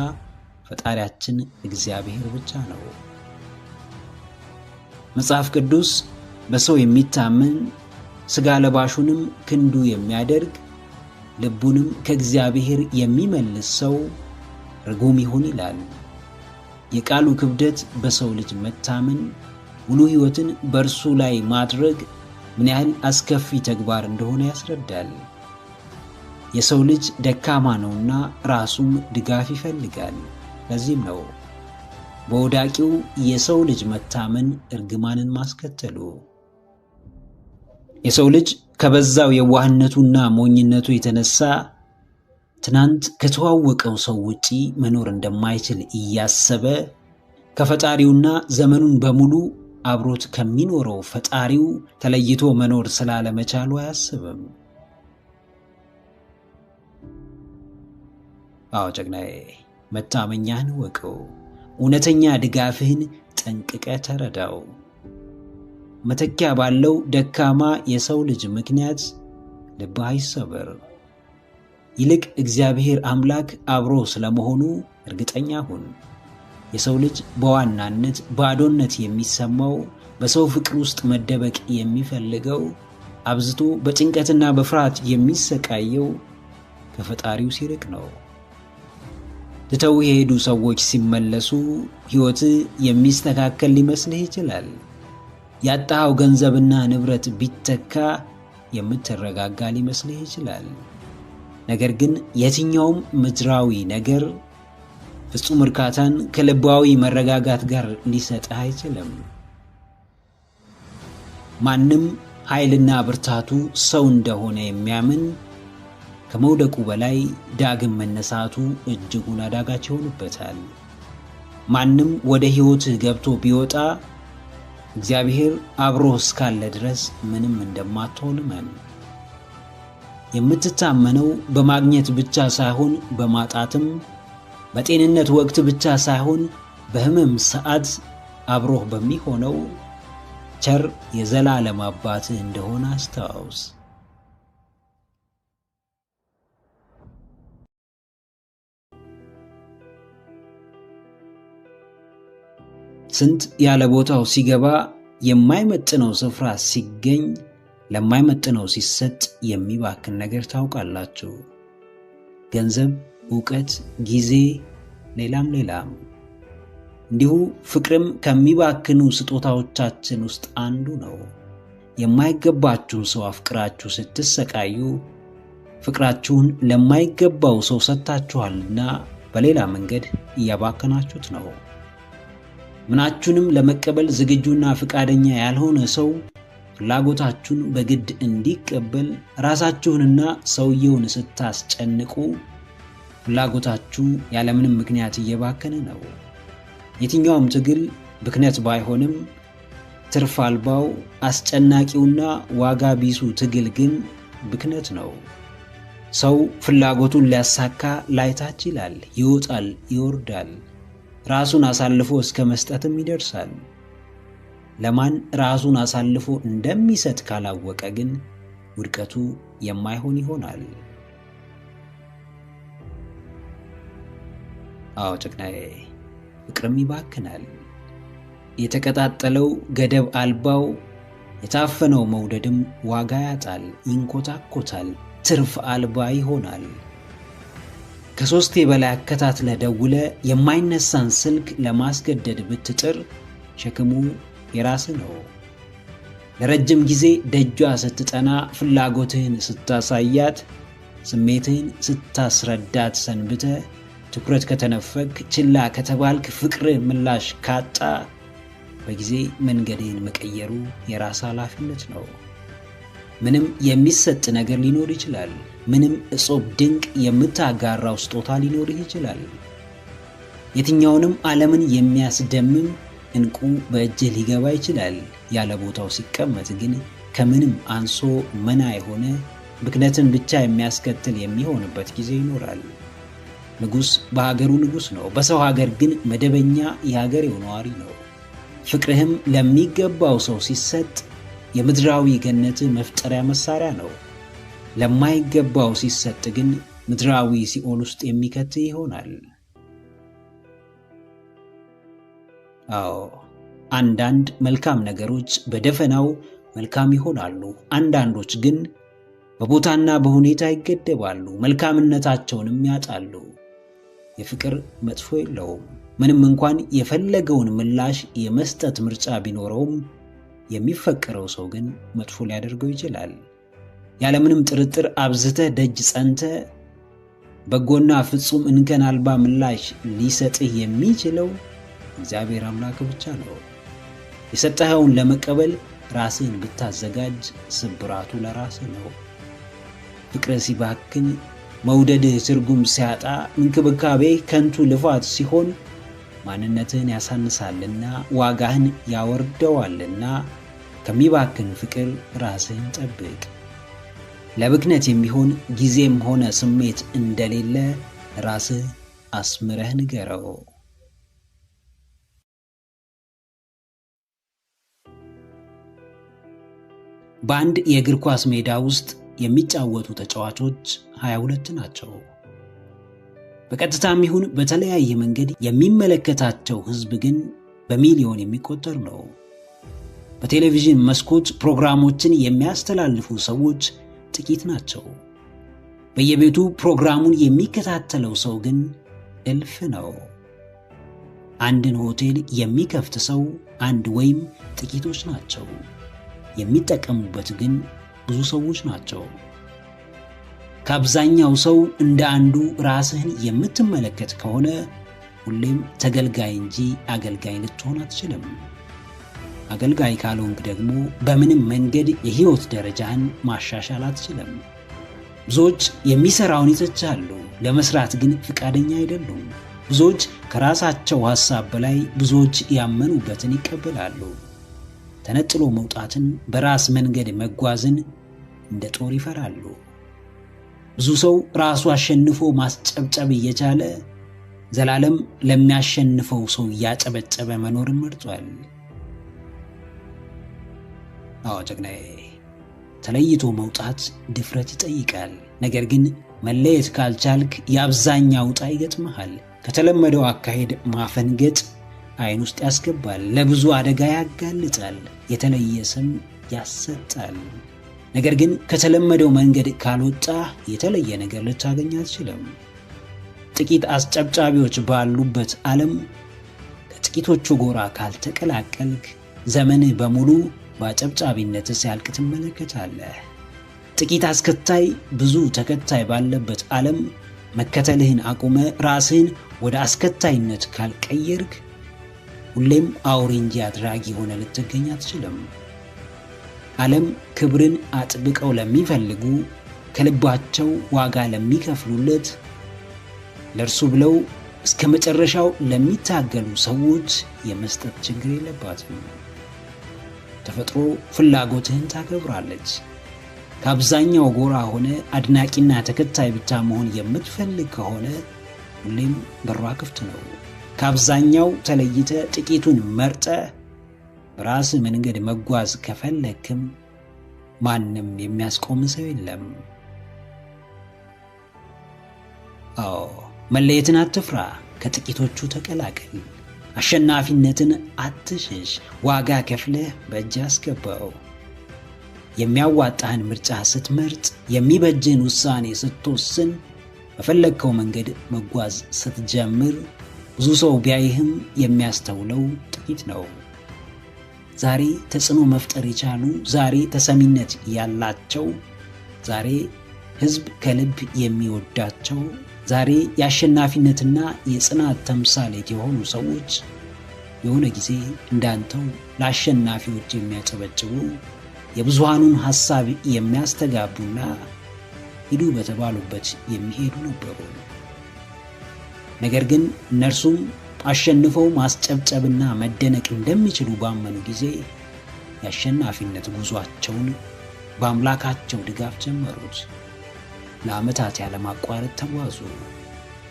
ፈጣሪያችን እግዚአብሔር ብቻ ነው። መጽሐፍ ቅዱስ በሰው የሚታመን ሥጋ ለባሹንም ክንዱ የሚያደርግ ልቡንም ከእግዚአብሔር የሚመልስ ሰው ርጉም ይሁን ይላል። የቃሉ ክብደት በሰው ልጅ መታመን፣ ሙሉ ሕይወትን በእርሱ ላይ ማድረግ ምን ያህል አስከፊ ተግባር እንደሆነ ያስረዳል። የሰው ልጅ ደካማ ነውና ራሱም ድጋፍ ይፈልጋል። ለዚህም ነው በወዳቂው የሰው ልጅ መታመን እርግማንን ማስከተሉ። የሰው ልጅ ከበዛው የዋህነቱና ሞኝነቱ የተነሳ ትናንት ከተዋወቀው ሰው ውጪ መኖር እንደማይችል እያሰበ ከፈጣሪውና ዘመኑን በሙሉ አብሮት ከሚኖረው ፈጣሪው ተለይቶ መኖር ስላለመቻሉ አያስብም። አዎ ጀግናዬ፣ መታመኛህን ወቀው። እውነተኛ ድጋፍህን ጠንቅቀህ ተረዳው። መተኪያ ባለው ደካማ የሰው ልጅ ምክንያት ልብህ አይሰበር። ይልቅ እግዚአብሔር አምላክ አብሮ ስለመሆኑ እርግጠኛ ሁን። የሰው ልጅ በዋናነት ባዶነት የሚሰማው፣ በሰው ፍቅር ውስጥ መደበቅ የሚፈልገው፣ አብዝቶ በጭንቀትና በፍርሃት የሚሰቃየው ከፈጣሪው ሲርቅ ነው። ትተው የሄዱ ሰዎች ሲመለሱ ሕይወት የሚስተካከል ሊመስልህ ይችላል። ያጣኸው ገንዘብና ንብረት ቢተካ የምትረጋጋ ሊመስልህ ይችላል። ነገር ግን የትኛውም ምድራዊ ነገር ፍጹም እርካታን ከልባዊ መረጋጋት ጋር ሊሰጥህ አይችልም። ማንም ኃይልና ብርታቱ ሰው እንደሆነ የሚያምን ከመውደቁ በላይ ዳግም መነሳቱ እጅጉን አዳጋች ይሆንበታል። ማንም ወደ ሕይወትህ ገብቶ ቢወጣ እግዚአብሔር አብሮህ እስካለ ድረስ ምንም እንደማትሆን እመን። የምትታመነው በማግኘት ብቻ ሳይሆን በማጣትም፣ በጤንነት ወቅት ብቻ ሳይሆን በሕመም ሰዓት አብሮህ በሚሆነው ቸር የዘላለም አባትህ እንደሆነ አስታውስ። ስንት ያለ ቦታው ሲገባ የማይመጥነው ስፍራ ሲገኝ ለማይመጥነው ሲሰጥ የሚባክን ነገር ታውቃላችሁ። ገንዘብ፣ ዕውቀት፣ ጊዜ፣ ሌላም ሌላም። እንዲሁ ፍቅርም ከሚባክኑ ስጦታዎቻችን ውስጥ አንዱ ነው። የማይገባችሁን ሰው አፍቅራችሁ ስትሰቃዩ ፍቅራችሁን ለማይገባው ሰው ሰጥታችኋልና በሌላ መንገድ እያባከናችሁት ነው። ምናችሁንም ለመቀበል ዝግጁና ፈቃደኛ ያልሆነ ሰው ፍላጎታችሁን በግድ እንዲቀበል ራሳችሁንና ሰውየውን ስታስጨንቁ ፍላጎታችሁ ያለምንም ምክንያት እየባከነ ነው። የትኛውም ትግል ብክነት ባይሆንም ትርፍ አልባው አስጨናቂውና ዋጋ ቢሱ ትግል ግን ብክነት ነው። ሰው ፍላጎቱን ሊያሳካ ላይታች ይላል፣ ይወጣል፣ ይወርዳል፣ ራሱን አሳልፎ እስከ መስጠትም ይደርሳል። ለማን ራሱን አሳልፎ እንደሚሰጥ ካላወቀ ግን ውድቀቱ የማይሆን ይሆናል። አዎ ጨቅናዬ፣ ፍቅርም ይባክናል። የተቀጣጠለው ገደብ አልባው የታፈነው መውደድም ዋጋ ያጣል፣ ይንኮታኮታል፣ ትርፍ አልባ ይሆናል። ከሶስቴ በላይ አከታትለ ደውለ የማይነሳን ስልክ ለማስገደድ ብትጥር ሸክሙ የራስ ነው። ለረጅም ጊዜ ደጇ ስትጠና ፍላጎትህን ስታሳያት፣ ስሜትህን ስታስረዳት ሰንብተ ትኩረት ከተነፈግ፣ ችላ ከተባልክ፣ ፍቅር ምላሽ ካጣ በጊዜ መንገድህን መቀየሩ የራስ ኃላፊነት ነው። ምንም የሚሰጥ ነገር ሊኖር ይችላል። ምንም እጾብ ድንቅ የምታጋራው ስጦታ ሊኖርህ ይችላል። የትኛውንም ዓለምን የሚያስደምም እንቁ በእጅህ ሊገባ ይችላል። ያለ ቦታው ሲቀመጥ ግን ከምንም አንሶ መና የሆነ ብክነትን ብቻ የሚያስከትል የሚሆንበት ጊዜ ይኖራል። ንጉሥ በሀገሩ ንጉሥ ነው፣ በሰው ሀገር ግን መደበኛ የሀገሬው ነዋሪ ነው። ፍቅርህም ለሚገባው ሰው ሲሰጥ የምድራዊ ገነት መፍጠሪያ መሳሪያ ነው። ለማይገባው ሲሰጥ ግን ምድራዊ ሲኦል ውስጥ የሚከት ይሆናል። አዎ፣ አንዳንድ መልካም ነገሮች በደፈናው መልካም ይሆናሉ። አንዳንዶች ግን በቦታና በሁኔታ ይገደባሉ፣ መልካምነታቸውንም ያጣሉ። የፍቅር መጥፎ የለውም። ምንም እንኳን የፈለገውን ምላሽ የመስጠት ምርጫ ቢኖረውም የሚፈቀረው ሰው ግን መጥፎ ሊያደርገው ይችላል። ያለምንም ጥርጥር አብዝተህ ደጅ ጸንተህ በጎና ፍጹም እንከን አልባ ምላሽ ሊሰጥህ የሚችለው እግዚአብሔር አምላክ ብቻ ነው። የሰጠኸውን ለመቀበል ራስህን ብታዘጋጅ ስብራቱ ለራስህ ነው። ፍቅርህ ሲባክን፣ መውደድህ ትርጉም ሲያጣ፣ እንክብካቤህ ከንቱ ልፋት ሲሆን ማንነትህን ያሳንሳልና ዋጋህን ያወርደዋልና ከሚባክን ፍቅር ራስህን ጠብቅ። ለብክነት የሚሆን ጊዜም ሆነ ስሜት እንደሌለ ራስህ አስምረህ ንገረው። በአንድ የእግር ኳስ ሜዳ ውስጥ የሚጫወቱ ተጫዋቾች 22 ናቸው። በቀጥታም ይሁን በተለያየ መንገድ የሚመለከታቸው ሕዝብ ግን በሚሊዮን የሚቆጠር ነው። በቴሌቪዥን መስኮት ፕሮግራሞችን የሚያስተላልፉ ሰዎች ጥቂት ናቸው። በየቤቱ ፕሮግራሙን የሚከታተለው ሰው ግን እልፍ ነው። አንድን ሆቴል የሚከፍት ሰው አንድ ወይም ጥቂቶች ናቸው። የሚጠቀሙበት ግን ብዙ ሰዎች ናቸው። ከአብዛኛው ሰው እንደ አንዱ ራስህን የምትመለከት ከሆነ ሁሌም ተገልጋይ እንጂ አገልጋይ ልትሆን አትችልም። አገልጋይ ካልሆንክ ደግሞ በምንም መንገድ የህይወት ደረጃህን ማሻሻል አትችልም። ብዙዎች የሚሰራውን ይተቻሉ፣ ለመስራት ግን ፈቃደኛ አይደሉም። ብዙዎች ከራሳቸው ሐሳብ በላይ ብዙዎች ያመኑበትን ይቀበላሉ። ተነጥሎ መውጣትን፣ በራስ መንገድ መጓዝን እንደ ጦር ይፈራሉ። ብዙ ሰው ራሱ አሸንፎ ማስጨብጨብ እየቻለ ዘላለም ለሚያሸንፈው ሰው እያጨበጨበ መኖርን መርጧል። አዎ ጀግናዬ፣ ተለይቶ መውጣት ድፍረት ይጠይቃል። ነገር ግን መለየት ካልቻልክ የአብዛኛው ዕጣ ይገጥምሃል። ከተለመደው አካሄድ ማፈንገጥ ዓይን ውስጥ ያስገባል፣ ለብዙ አደጋ ያጋልጣል፣ የተለየ ስም ያሰጣል። ነገር ግን ከተለመደው መንገድ ካልወጣ የተለየ ነገር ልታገኝ አትችልም። ጥቂት አስጨብጫቢዎች ባሉበት ዓለም ከጥቂቶቹ ጎራ ካልተቀላቀልክ ዘመንህ በሙሉ በአጨብጫቢነት ሲያልቅ ትመለከታለህ። ጥቂት አስከታይ ብዙ ተከታይ ባለበት ዓለም መከተልህን አቁመ ራስህን ወደ አስከታይነት ካልቀየርክ ሁሌም አውሬ እንጂ አድራጊ ሆነ ልትገኝ አትችልም። ዓለም ክብርን አጥብቀው ለሚፈልጉ፣ ከልባቸው ዋጋ ለሚከፍሉለት፣ ለእርሱ ብለው እስከ መጨረሻው ለሚታገሉ ሰዎች የመስጠት ችግር የለባትም። ተፈጥሮ ፍላጎትህን ታከብራለች። ከአብዛኛው ጎራ ሆነ አድናቂና ተከታይ ብቻ መሆን የምትፈልግ ከሆነ ሁሌም በሯ ክፍት ነው። ከአብዛኛው ተለይተ ጥቂቱን መርጠ በራስ መንገድ መጓዝ ከፈለክም ማንም የሚያስቆም ሰው የለም። አዎ መለየትን አትፍራ፣ ከጥቂቶቹ ተቀላቀል። አሸናፊነትን አትሽሽ፣ ዋጋ ከፍለህ በእጅ አስገባው። የሚያዋጣህን ምርጫ ስትመርጥ፣ የሚበጅህን ውሳኔ ስትወስን፣ በፈለግከው መንገድ መጓዝ ስትጀምር ብዙ ሰው ቢያይህም የሚያስተውለው ጥቂት ነው። ዛሬ ተጽዕኖ መፍጠር የቻሉ፣ ዛሬ ተሰሚነት ያላቸው፣ ዛሬ ሕዝብ ከልብ የሚወዳቸው፣ ዛሬ የአሸናፊነትና የጽናት ተምሳሌት የሆኑ ሰዎች የሆነ ጊዜ እንዳንተው ለአሸናፊዎች የሚያጨበጭቡ፣ የብዙሃኑን ሐሳብ የሚያስተጋቡና ሂዱ በተባሉበት የሚሄዱ ነበሩ። ነገር ግን እነርሱም አሸንፈው ማስጨብጨብና መደነቅ እንደሚችሉ ባመኑ ጊዜ የአሸናፊነት ጉዟቸውን በአምላካቸው ድጋፍ ጀመሩት። ለዓመታት ያለማቋረጥ ተጓዙ።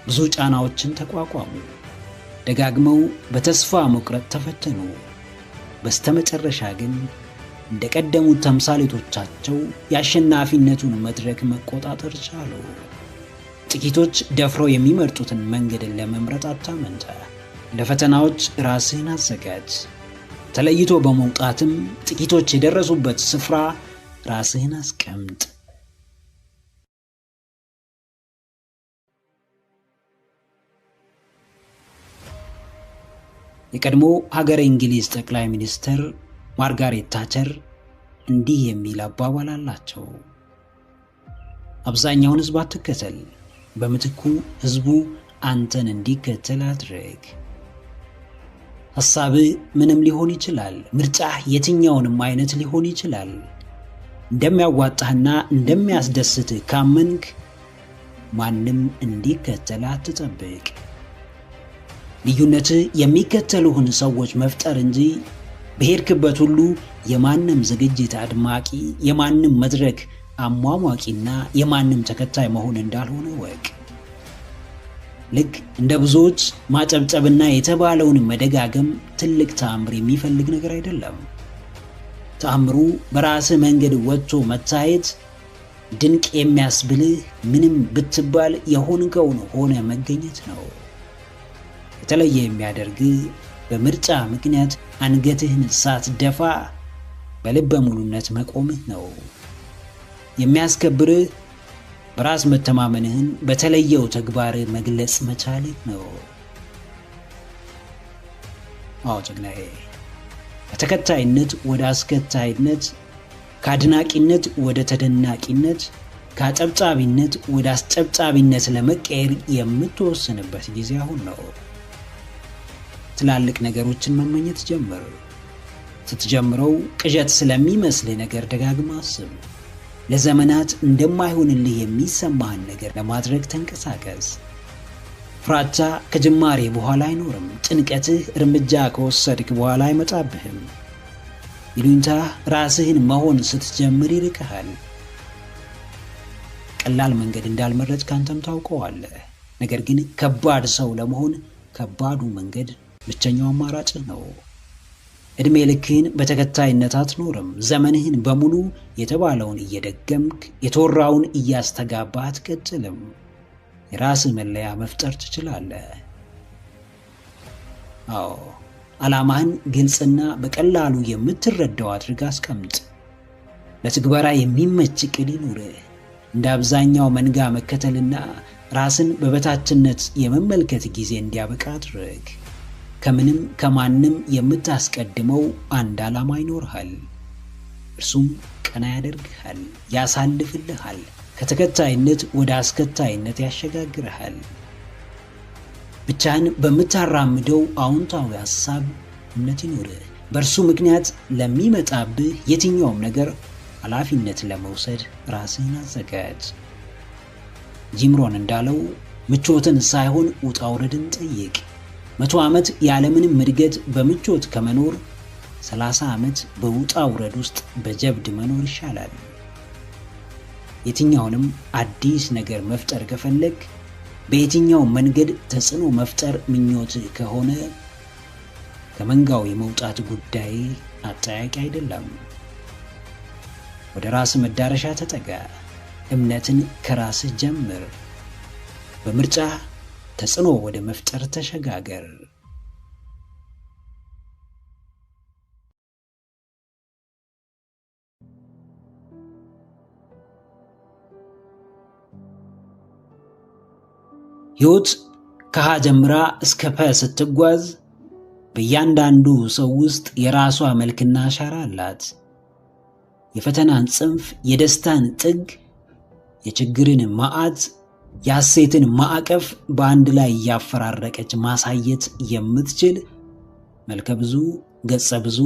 ብዙ ጫናዎችን ተቋቋሙ። ደጋግመው በተስፋ መቁረጥ ተፈተኑ። በስተመጨረሻ ግን እንደቀደሙት ተምሳሌቶቻቸው የአሸናፊነቱን መድረክ መቆጣጠር ቻሉ። ጥቂቶች ደፍረው የሚመርጡትን መንገድን ለመምረጥ አታመንታ። ለፈተናዎች ራስህን አዘጋጅ። ተለይቶ በመውጣትም ጥቂቶች የደረሱበት ስፍራ ራስህን አስቀምጥ። የቀድሞ ሀገረ እንግሊዝ ጠቅላይ ሚኒስትር ማርጋሬት ታቸር እንዲህ የሚል አባባል አላቸው። አብዛኛውን ሕዝብ አትከተል፣ በምትኩ ሕዝቡ አንተን እንዲከተል አድርግ። ሐሳብህ ምንም ሊሆን ይችላል። ምርጫህ የትኛውንም አይነት ሊሆን ይችላል። እንደሚያዋጣህና እንደሚያስደስትህ ካመንክ ማንም እንዲከተል አትጠብቅ። ልዩነትህ የሚከተሉህን ሰዎች መፍጠር እንጂ በሄድክበት ሁሉ የማንም ዝግጅት አድማቂ፣ የማንም መድረክ አሟሟቂና የማንም ተከታይ መሆን እንዳልሆነ ወቅ። ልክ እንደ ብዙዎች ማጨብጨብና የተባለውን መደጋገም ትልቅ ተአምር የሚፈልግ ነገር አይደለም። ተአምሩ በራስህ መንገድ ወጥቶ መታየት፣ ድንቅ የሚያስብልህ ምንም ብትባል የሆንከውን ሆነ መገኘት ነው። የተለየ የሚያደርግህ በምርጫ ምክንያት አንገትህን ሳትደፋ በልበ ሙሉነት መቆምህ ነው። የሚያስከብርህ በራስ መተማመንህን በተለየው ተግባርህ መግለጽ መቻልህ ነው። አዎ ጀግናዬ፣ ከተከታይነት ወደ አስከታይነት፣ ከአድናቂነት ወደ ተደናቂነት፣ ከአጨብጫቢነት ወደ አስጨብጫቢነት ለመቀየር የምትወስንበት ጊዜ አሁን ነው። ትላልቅ ነገሮችን መመኘት ጀምር። ስትጀምረው ቅዠት ስለሚመስልህ ነገር ደጋግማ አስብ። ለዘመናት እንደማይሆንልህ የሚሰማህን ነገር ለማድረግ ተንቀሳቀስ። ፍራቻ ከጅማሬ በኋላ አይኖርም። ጭንቀትህ እርምጃ ከወሰድክ በኋላ አይመጣብህም። ይሉኝታ ራስህን መሆን ስትጀምር ይርቅሃል። ቀላል መንገድ እንዳልመረጥክ አንተም ታውቀዋለህ። ነገር ግን ከባድ ሰው ለመሆን ከባዱ መንገድ ብቸኛው አማራጭ ነው። እድሜ ልክህን በተከታይነት አትኖርም። ዘመንህን በሙሉ የተባለውን እየደገምክ የተወራውን እያስተጋባህ አትቀጥልም። የራስህ መለያ መፍጠር ትችላለህ። አዎ፣ ዓላማህን ግልጽና በቀላሉ የምትረዳው አድርጋ አስቀምጥ። ለትግበራ የሚመች ዕቅድ ይኑርህ። እንደ አብዛኛው መንጋ መከተልና ራስን በበታችነት የመመልከት ጊዜ እንዲያበቃ አድርግ። ከምንም ከማንም የምታስቀድመው አንድ ዓላማ ይኖርሃል። እርሱም ቀና ያደርግሃል፣ ያሳልፍልሃል፣ ከተከታይነት ወደ አስከታይነት ያሸጋግርሃል። ብቻህን በምታራምደው አዎንታዊ ሐሳብ እምነት ይኖርህ። በእርሱ ምክንያት ለሚመጣብህ የትኛውም ነገር ኃላፊነት ለመውሰድ ራስህን አዘጋጅ። ጂም ሮን እንዳለው ምቾትን ሳይሆን ውጣ ውረድን ጠይቅ። 100 ዓመት ያለምንም እድገት በምቾት ከመኖር 30 ዓመት በውጣ ውረድ ውስጥ በጀብድ መኖር ይሻላል። የትኛውንም አዲስ ነገር መፍጠር ከፈለግ በየትኛው መንገድ ተጽዕኖ መፍጠር ምኞት ከሆነ ከመንጋው የመውጣት ጉዳይ አጠያቂ አይደለም። ወደ ራስ መዳረሻ ተጠጋ። እምነትን ከራስህ ጀምር። በምርጫ ተጽዕኖ ወደ መፍጠር ተሸጋገር። ሕይወት ከሀ ጀምራ እስከ ፐ ስትጓዝ በእያንዳንዱ ሰው ውስጥ የራሷ መልክና አሻራ አላት። የፈተናን ጽንፍ፣ የደስታን ጥግ፣ የችግርን ማዕት፣ የሐሴትን ማዕቀፍ በአንድ ላይ እያፈራረቀች ማሳየት የምትችል መልከ ብዙ፣ ገጸ ብዙ፣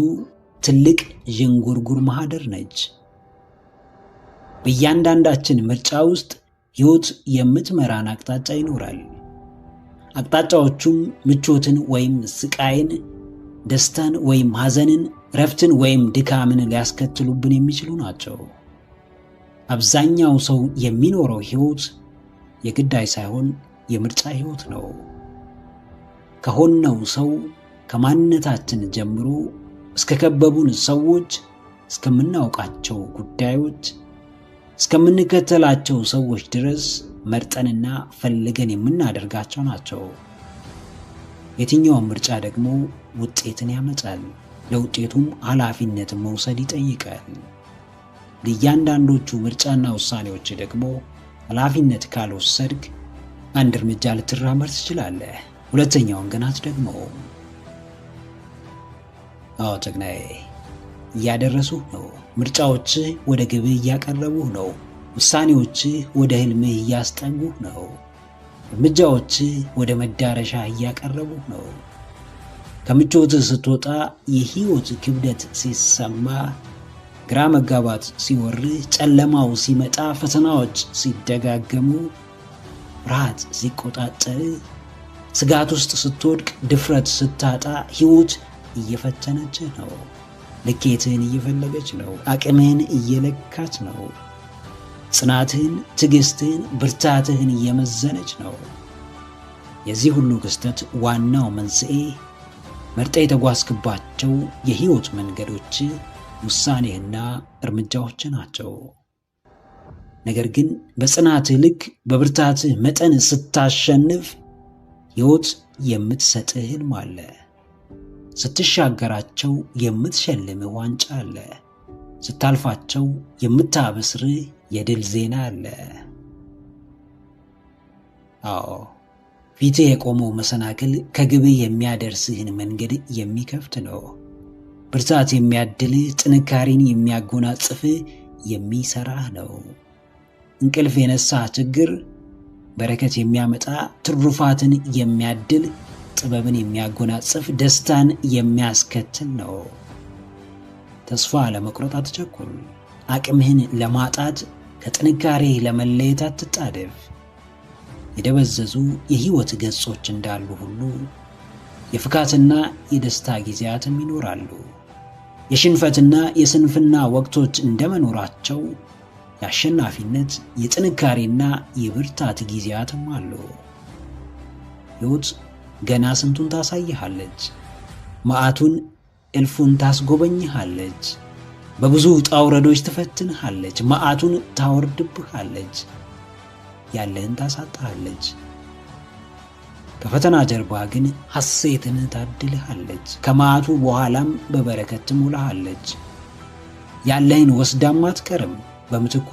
ትልቅ ዥንጉርጉር ማህደር ነች። በእያንዳንዳችን ምርጫ ውስጥ ሕይወት የምትመራን አቅጣጫ ይኖራል። አቅጣጫዎቹም ምቾትን ወይም ስቃይን፣ ደስታን ወይም ሐዘንን፣ ረፍትን ወይም ድካምን ሊያስከትሉብን የሚችሉ ናቸው። አብዛኛው ሰው የሚኖረው ሕይወት የግዳይ ሳይሆን የምርጫ ሕይወት ነው። ከሆነው ሰው ከማንነታችን ጀምሮ እስከ ከበቡን ሰዎች፣ እስከምናውቃቸው ጉዳዮች፣ እስከምንከተላቸው ሰዎች ድረስ መርጠንና ፈልገን የምናደርጋቸው ናቸው። የትኛውም ምርጫ ደግሞ ውጤትን ያመጣል። ለውጤቱም ኃላፊነትን መውሰድ ይጠይቃል። ለእያንዳንዶቹ ምርጫና ውሳኔዎች ደግሞ ኃላፊነት ካልወሰድክ አንድ እርምጃ ልትራመድ ትችላለህ፣ ሁለተኛውን ግን አትደግመውም። አዎ ጀግናዬ፣ እያደረሱህ ነው። ምርጫዎችህ ወደ ግብህ እያቀረቡህ ነው። ውሳኔዎችህ ወደ ህልምህ እያስጠጉህ ነው። እርምጃዎችህ ወደ መዳረሻ እያቀረቡህ ነው። ከምቾትህ ስትወጣ የህይወት ክብደት ሲሰማ፣ ግራ መጋባት ሲወርህ፣ ጨለማው ሲመጣ፣ ፈተናዎች ሲደጋገሙ፣ ፍርሃት ሲቆጣጠር፣ ስጋት ውስጥ ስትወድቅ፣ ድፍረት ስታጣ፣ ህይወት እየፈተነችህ ነው። ልኬትህን እየፈለገች ነው። አቅምህን እየለካች ነው። ጽናትህን፣ ትዕግስትህን፣ ብርታትህን እየመዘነች ነው። የዚህ ሁሉ ክስተት ዋናው መንስኤ መርጠ የተጓዝክባቸው የህይወት መንገዶች፣ ውሳኔህና እርምጃዎች ናቸው። ነገር ግን በጽናትህ ልክ በብርታትህ መጠን ስታሸንፍ ሕይወት የምትሰጥህ ህልም አለ። ስትሻገራቸው የምትሸልምህ ዋንጫ አለ። ስታልፋቸው የምታበስርህ የድል ዜና አለ። አዎ፣ ፊትህ የቆመው መሰናክል ከግብህ የሚያደርስህን መንገድ የሚከፍት ነው። ብርታት የሚያድልህ፣ ጥንካሬን የሚያጎናጽፍህ፣ የሚሰራህ ነው። እንቅልፍ የነሳህ ችግር በረከት የሚያመጣ፣ ትሩፋትን የሚያድል፣ ጥበብን የሚያጎናጽፍ፣ ደስታን የሚያስከትል ነው። ተስፋ ለመቁረጥ አትቸኩል። አቅምህን ለማጣት ከጥንካሬ ለመለየት አትጣደፍ። የደበዘዙ የህይወት ገጾች እንዳሉ ሁሉ የፍካትና የደስታ ጊዜያትም ይኖራሉ። የሽንፈትና የስንፍና ወቅቶች እንደመኖራቸው የአሸናፊነት የጥንካሬና የብርታት ጊዜያትም አሉ። ሕይወት ገና ስንቱን ታሳይሃለች። መዓቱን እልፉን ታስጎበኝሃለች። በብዙ ውጣ ውረዶች ትፈትንሃለች። መዓቱን ታወርድብሃለች። ያለህን ታሳጣሃለች። ከፈተና ጀርባ ግን ሐሴትን ታድልሃለች። ከመዓቱ በኋላም በበረከት ትሞላሃለች። ያለህን ወስዳም አትቀርም። በምትኩ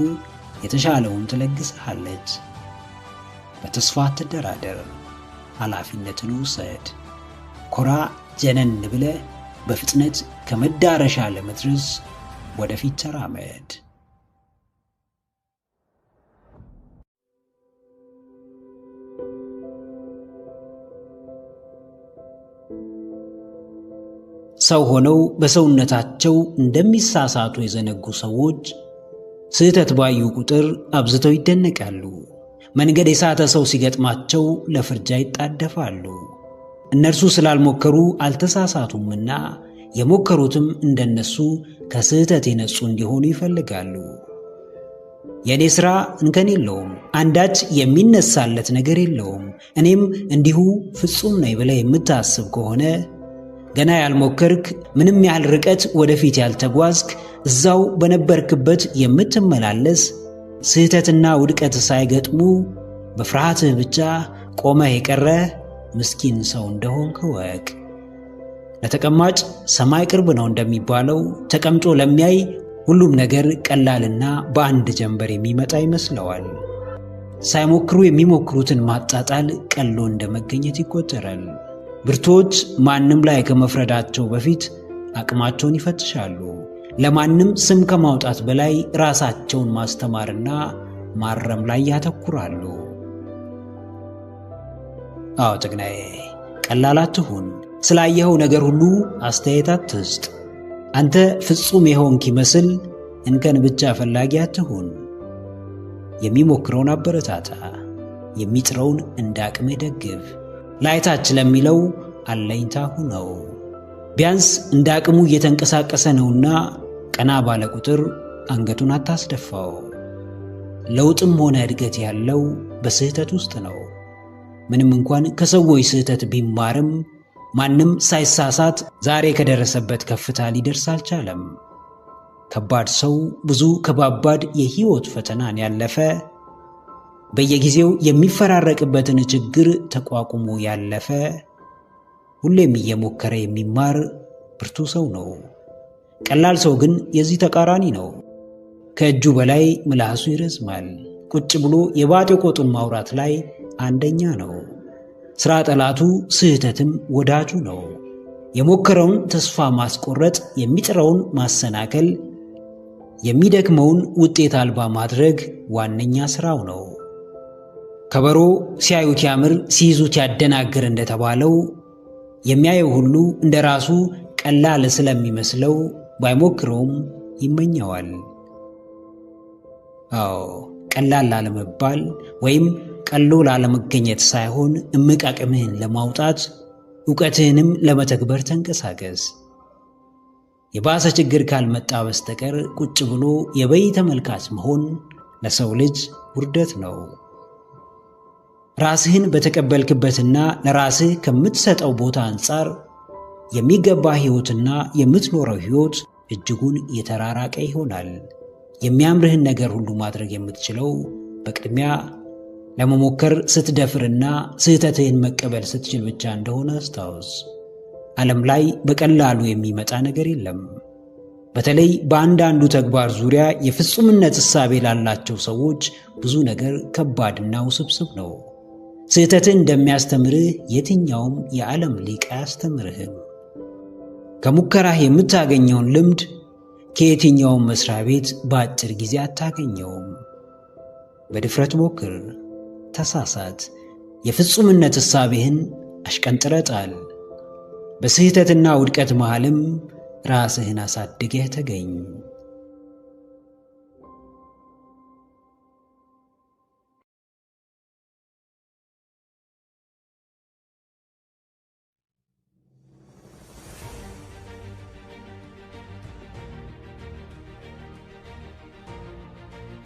የተሻለውን ትለግስሃለች። በተስፋ አትደራደር። ኃላፊነትን ውሰድ። ኮራ ጀነን ብለህ በፍጥነት ከመዳረሻ ለመድረስ ወደፊት ተራመድ። ሰው ሆነው በሰውነታቸው እንደሚሳሳቱ የዘነጉ ሰዎች ስህተት ባዩ ቁጥር አብዝተው ይደነቃሉ። መንገድ የሳተ ሰው ሲገጥማቸው ለፍርጃ ይጣደፋሉ። እነርሱ ስላልሞከሩ አልተሳሳቱምና የሞከሩትም እንደነሱ ከስህተት የነጹ እንዲሆኑ ይፈልጋሉ። የእኔ ሥራ እንከን የለውም፣ አንዳች የሚነሳለት ነገር የለውም፣ እኔም እንዲሁ ፍጹም ነኝ ብለህ የምታስብ ከሆነ ገና ያልሞከርክ፣ ምንም ያህል ርቀት ወደፊት ያልተጓዝክ፣ እዛው በነበርክበት የምትመላለስ፣ ስህተትና ውድቀት ሳይገጥሙ በፍርሃትህ ብቻ ቆመህ የቀረ ምስኪን ሰው እንደሆንክ እወቅ። ለተቀማጭ ሰማይ ቅርብ ነው እንደሚባለው ተቀምጦ ለሚያይ ሁሉም ነገር ቀላልና በአንድ ጀንበር የሚመጣ ይመስለዋል። ሳይሞክሩ የሚሞክሩትን ማጣጣል ቀሎ እንደመገኘት ይቆጠራል። ብርቱዎች ማንም ላይ ከመፍረዳቸው በፊት አቅማቸውን ይፈትሻሉ። ለማንም ስም ከማውጣት በላይ ራሳቸውን ማስተማርና ማረም ላይ ያተኩራሉ። አዎ ጀግናዬ፣ ቀላል አትሁን። ስላየኸው ነገር ሁሉ አስተያየት አትስጥ። አንተ ፍጹም የሆንክ ይመስል እንከን ብቻ ፈላጊ አትሁን። የሚሞክረውን አበረታታ፣ የሚጥረውን እንደ አቅምህ ደግፍ። ላይታች ለሚለው አለኝታ ሁነው። ቢያንስ እንደ አቅሙ እየተንቀሳቀሰ ነውና ቀና ባለ ቁጥር አንገቱን አታስደፋው። ለውጥም ሆነ እድገት ያለው በስህተት ውስጥ ነው። ምንም እንኳን ከሰዎች ስህተት ቢማርም ማንም ሳይሳሳት ዛሬ ከደረሰበት ከፍታ ሊደርስ አልቻለም። ከባድ ሰው ብዙ ከባባድ የሕይወት ፈተናን ያለፈ፣ በየጊዜው የሚፈራረቅበትን ችግር ተቋቁሞ ያለፈ፣ ሁሌም እየሞከረ የሚማር ብርቱ ሰው ነው። ቀላል ሰው ግን የዚህ ተቃራኒ ነው። ከእጁ በላይ ምላሱ ይረዝማል። ቁጭ ብሎ የባጤ ቆጡን ማውራት ላይ አንደኛ ነው። ሥራ ጠላቱ፣ ስህተትም ወዳጁ ነው። የሞከረውን ተስፋ ማስቆረጥ፣ የሚጥረውን ማሰናከል፣ የሚደክመውን ውጤት አልባ ማድረግ ዋነኛ ሥራው ነው። ከበሮ ሲያዩት ያምር ሲይዙት ያደናግር እንደተባለው የሚያየው ሁሉ እንደ ራሱ ቀላል ስለሚመስለው ባይሞክረውም ይመኘዋል። አዎ ቀላል ላለመባል ወይም ቀሎ ላለመገኘት ሳይሆን እምቅ አቅምህን ለማውጣት ዕውቀትህንም ለመተግበር ተንቀሳቀስ። የባሰ ችግር ካልመጣ በስተቀር ቁጭ ብሎ የበይ ተመልካች መሆን ለሰው ልጅ ውርደት ነው። ራስህን በተቀበልክበትና ለራስህ ከምትሰጠው ቦታ አንጻር የሚገባ ሕይወትና የምትኖረው ሕይወት እጅጉን የተራራቀ ይሆናል። የሚያምርህን ነገር ሁሉ ማድረግ የምትችለው በቅድሚያ ለመሞከር ስትደፍርና ስህተትህን መቀበል ስትችል ብቻ እንደሆነ አስታውስ። ዓለም ላይ በቀላሉ የሚመጣ ነገር የለም። በተለይ በአንዳንዱ ተግባር ዙሪያ የፍጹምነት እሳቤ ላላቸው ሰዎች ብዙ ነገር ከባድና ውስብስብ ነው። ስህተትህን እንደሚያስተምርህ የትኛውም የዓለም ሊቅ አያስተምርህም። ከሙከራህ የምታገኘውን ልምድ ከየትኛውም መስሪያ ቤት በአጭር ጊዜ አታገኘውም። በድፍረት ሞክር፣ ተሳሳት፣ የፍጹምነት እሳቤህን አሽቀንጥረህ ጣል። በስህተትና ውድቀት መሃልም ራስህን አሳድገህ ተገኝ።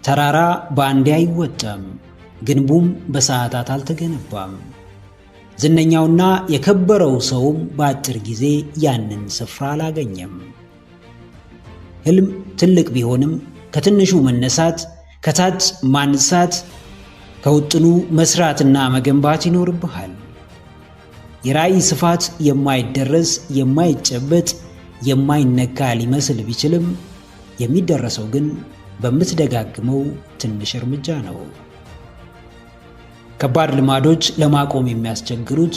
ተራራ በአንዴ አይወጣም፣ ግንቡም በሰዓታት አልተገነባም። ዝነኛውና የከበረው ሰውም በአጭር ጊዜ ያንን ስፍራ አላገኘም። ህልም ትልቅ ቢሆንም ከትንሹ መነሳት፣ ከታች ማንሳት፣ ከውጥኑ መስራትና መገንባት ይኖርብሃል። የራዕይ ስፋት የማይደረስ የማይጨበጥ የማይነካ ሊመስል ቢችልም የሚደረሰው ግን በምትደጋግመው ትንሽ እርምጃ ነው። ከባድ ልማዶች ለማቆም የሚያስቸግሩት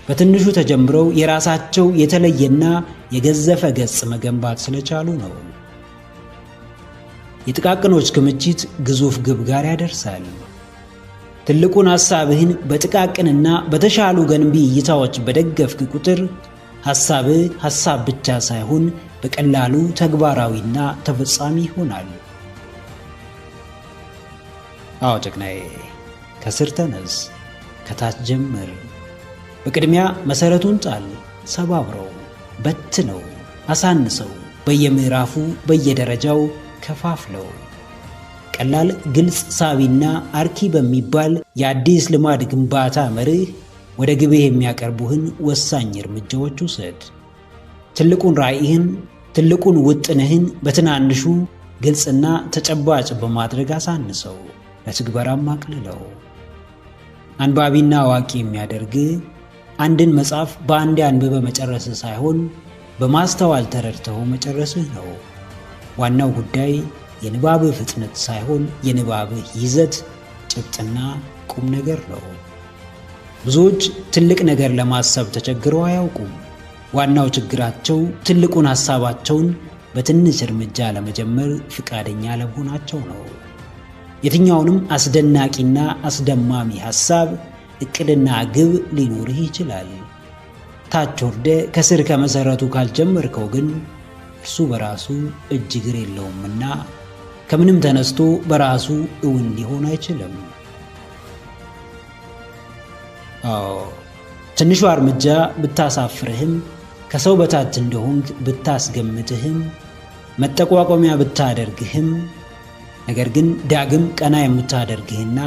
በትንሹ ተጀምረው የራሳቸው የተለየና የገዘፈ ገጽ መገንባት ስለቻሉ ነው። የጥቃቅኖች ክምችት ግዙፍ ግብ ጋር ያደርሳል። ትልቁን ሐሳብህን በጥቃቅንና በተሻሉ ገንቢ እይታዎች በደገፍክ ቁጥር ሐሳብህ ሐሳብ ብቻ ሳይሆን በቀላሉ ተግባራዊና ተፈጻሚ ይሆናል። አዎ ጀግናዬ፣ ከስር ተነስ፣ ከታች ጀምር። በቅድሚያ መሰረቱን ጣል፣ ሰባብረው፣ በትነው፣ አሳንሰው፣ በየምዕራፉ በየደረጃው ከፋፍለው። ቀላል፣ ግልጽ፣ ሳቢና አርኪ በሚባል የአዲስ ልማድ ግንባታ መርህ ወደ ግብህ የሚያቀርቡህን ወሳኝ እርምጃዎች ውሰድ። ትልቁን ራዕይህን፣ ትልቁን ውጥንህን በትናንሹ ግልጽና ተጨባጭ በማድረግ አሳንሰው፣ ለትግበራም አቅልለው። አንባቢና አዋቂ የሚያደርግ አንድን መጽሐፍ በአንድ አንብበ መጨረስ ሳይሆን በማስተዋል ተረድተው መጨረስህ ነው። ዋናው ጉዳይ የንባብህ ፍጥነት ሳይሆን የንባብህ ይዘት፣ ጭብጥና ቁም ነገር ነው። ብዙዎች ትልቅ ነገር ለማሰብ ተቸግረው አያውቁም። ዋናው ችግራቸው ትልቁን ሐሳባቸውን በትንሽ እርምጃ ለመጀመር ፍቃደኛ ለመሆናቸው ነው። የትኛውንም አስደናቂና አስደማሚ ሐሳብ፣ እቅድና ግብ ሊኖርህ ይችላል። ታች ወርደ ከስር ከመሰረቱ ካልጀመርከው ግን እርሱ በራሱ እጅ እግር የለውምና ከምንም ተነስቶ በራሱ እውን ሊሆን አይችልም። ትንሿ እርምጃ ብታሳፍርህም፣ ከሰው በታች እንደሆንክ ብታስገምትህም፣ መጠቋቋሚያ ብታደርግህም፣ ነገር ግን ዳግም ቀና የምታደርግህና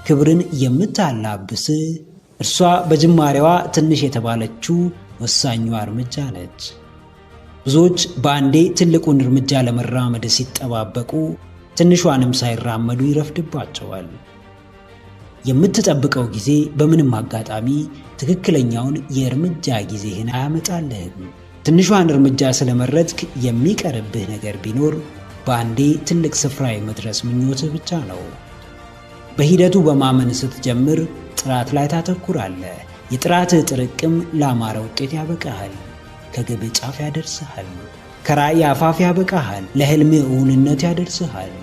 ክብርን የምታላብስ እርሷ በጅማሬዋ ትንሽ የተባለችው ወሳኟ እርምጃ ነች። ብዙዎች በአንዴ ትልቁን እርምጃ ለመራመድ ሲጠባበቁ ትንሿንም ሳይራመዱ ይረፍድባቸዋል። የምትጠብቀው ጊዜ በምንም አጋጣሚ ትክክለኛውን የእርምጃ ጊዜህን አያመጣልህም። ትንሿን እርምጃ ስለመረጥክ የሚቀርብህ ነገር ቢኖር በአንዴ ትልቅ ስፍራ የመድረስ ምኞትህ ብቻ ነው። በሂደቱ በማመን ስትጀምር ጥራት ላይ ታተኩራለህ። የጥራትህ ጥርቅም ለአማረ ውጤት ያበቃሃል። ከግብህ ጫፍ ያደርስሃል። ከራዕይ አፋፍ ያበቃሃል። ለህልምህ እውንነት ያደርስሃል።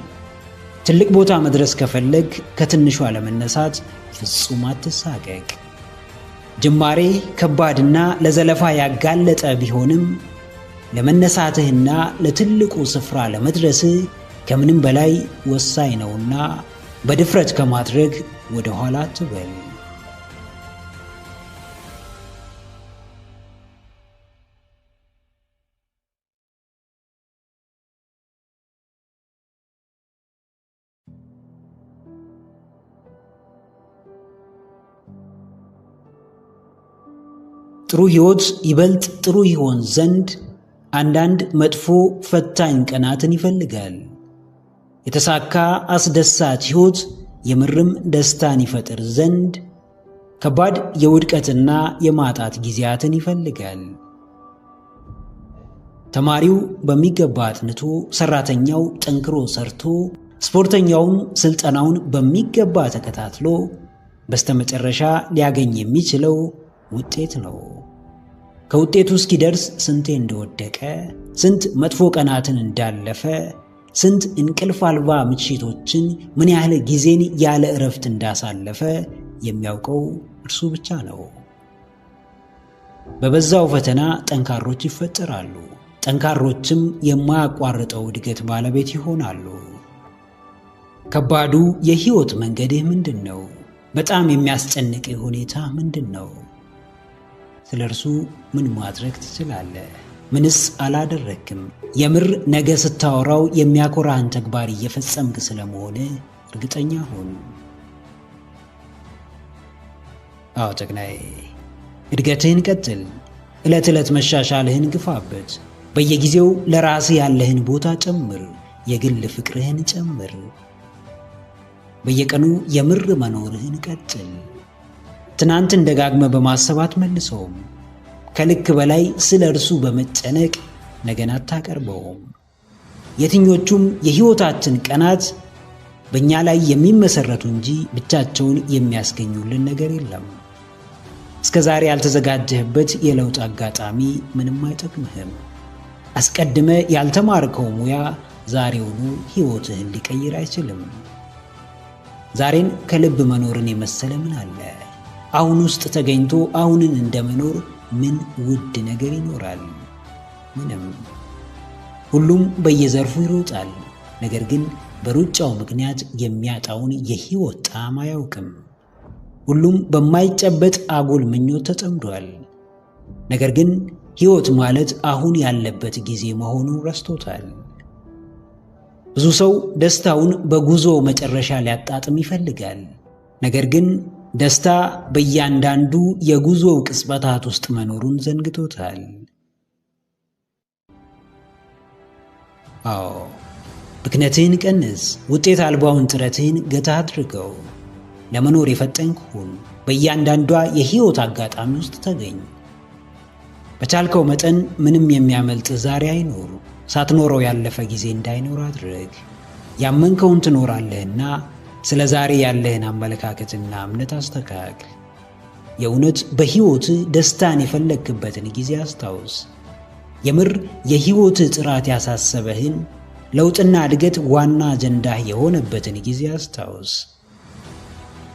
ትልቅ ቦታ መድረስ ከፈለግ ከትንሿ ለመነሳት ፍጹም አትሳቀቅ። ጅማሬ ከባድና ለዘለፋ ያጋለጠ ቢሆንም ለመነሳትህና ለትልቁ ስፍራ ለመድረስህ ከምንም በላይ ወሳኝ ነውና በድፍረት ከማድረግ ወደ ኋላ አትበል። ጥሩ ሕይወት ይበልጥ ጥሩ ይሆን ዘንድ አንዳንድ መጥፎ ፈታኝ ቀናትን ይፈልጋል። የተሳካ አስደሳች ሕይወት የምርም ደስታን ይፈጥር ዘንድ ከባድ የውድቀትና የማጣት ጊዜያትን ይፈልጋል። ተማሪው በሚገባ አጥንቶ፣ ሰራተኛው ጠንክሮ ሰርቶ፣ ስፖርተኛውም ስልጠናውን በሚገባ ተከታትሎ በስተመጨረሻ ሊያገኝ የሚችለው ውጤት ነው። ከውጤቱ እስኪደርስ ስንቴ እንደወደቀ፣ ስንት መጥፎ ቀናትን እንዳለፈ፣ ስንት እንቅልፍ አልባ ምሽቶችን፣ ምን ያህል ጊዜን ያለ እረፍት እንዳሳለፈ የሚያውቀው እርሱ ብቻ ነው። በበዛው ፈተና ጠንካሮች ይፈጠራሉ። ጠንካሮችም የማያቋርጠው እድገት ባለቤት ይሆናሉ። ከባዱ የህይወት መንገድህ ምንድን ነው? በጣም የሚያስጨንቅህ ሁኔታ ምንድን ነው? ስለ እርሱ ምን ማድረግ ትችላለህ? ምንስ አላደረክም? የምር ነገ ስታወራው የሚያኮራህን ተግባር እየፈጸምክ ስለመሆነ እርግጠኛ ሁን። አዎ ጀግናዬ፣ እድገትህን ቀጥል። ዕለት ዕለት መሻሻልህን ግፋበት። በየጊዜው ለራስህ ያለህን ቦታ ጨምር። የግል ፍቅርህን ጨምር። በየቀኑ የምር መኖርህን ቀጥል። ትናንትን ደጋግመህ በማሰብ አትመልሰውም። ከልክ በላይ ስለ እርሱ በመጨነቅ ነገን አታቀርበውም። የትኞቹም የሕይወታችን ቀናት በእኛ ላይ የሚመሰረቱ እንጂ ብቻቸውን የሚያስገኙልን ነገር የለም። እስከ ዛሬ ያልተዘጋጀህበት የለውጥ አጋጣሚ ምንም አይጠቅምህም። አስቀድመ ያልተማርከው ሙያ ዛሬውኑ ሕይወትህን ሊቀይር አይችልም። ዛሬን ከልብ መኖርን የመሰለ ምን አለ? አሁን ውስጥ ተገኝቶ አሁንን እንደመኖር ምን ውድ ነገር ይኖራል? ምንም። ሁሉም በየዘርፉ ይሮጣል፣ ነገር ግን በሩጫው ምክንያት የሚያጣውን የሕይወት ጣዕም አያውቅም። ሁሉም በማይጨበጥ አጉል ምኞት ተጠምዷል፣ ነገር ግን ሕይወት ማለት አሁን ያለበት ጊዜ መሆኑን ረስቶታል። ብዙ ሰው ደስታውን በጉዞ መጨረሻ ሊያጣጥም ይፈልጋል፣ ነገር ግን ደስታ በእያንዳንዱ የጉዞው ቅጽበታት ውስጥ መኖሩን ዘንግቶታል። አዎ፣ ብክነትህን ቀንስ። ውጤት አልባውን ጥረትህን ገታ አድርገው። ለመኖር የፈጠንክ ሁን። በእያንዳንዷ የሕይወት አጋጣሚ ውስጥ ተገኝ። በቻልከው መጠን ምንም የሚያመልጥ ዛሬ አይኖር። ሳትኖረው ያለፈ ጊዜ እንዳይኖር አድርግ። ያመንከውን ትኖራለህና ስለ ዛሬ ያለህን አመለካከትና እምነት አስተካክል። የእውነት በሕይወትህ ደስታን የፈለግክበትን ጊዜ አስታውስ። የምር የሕይወትህ ጥራት ያሳሰበህን፣ ለውጥና እድገት ዋና አጀንዳህ የሆነበትን ጊዜ አስታውስ።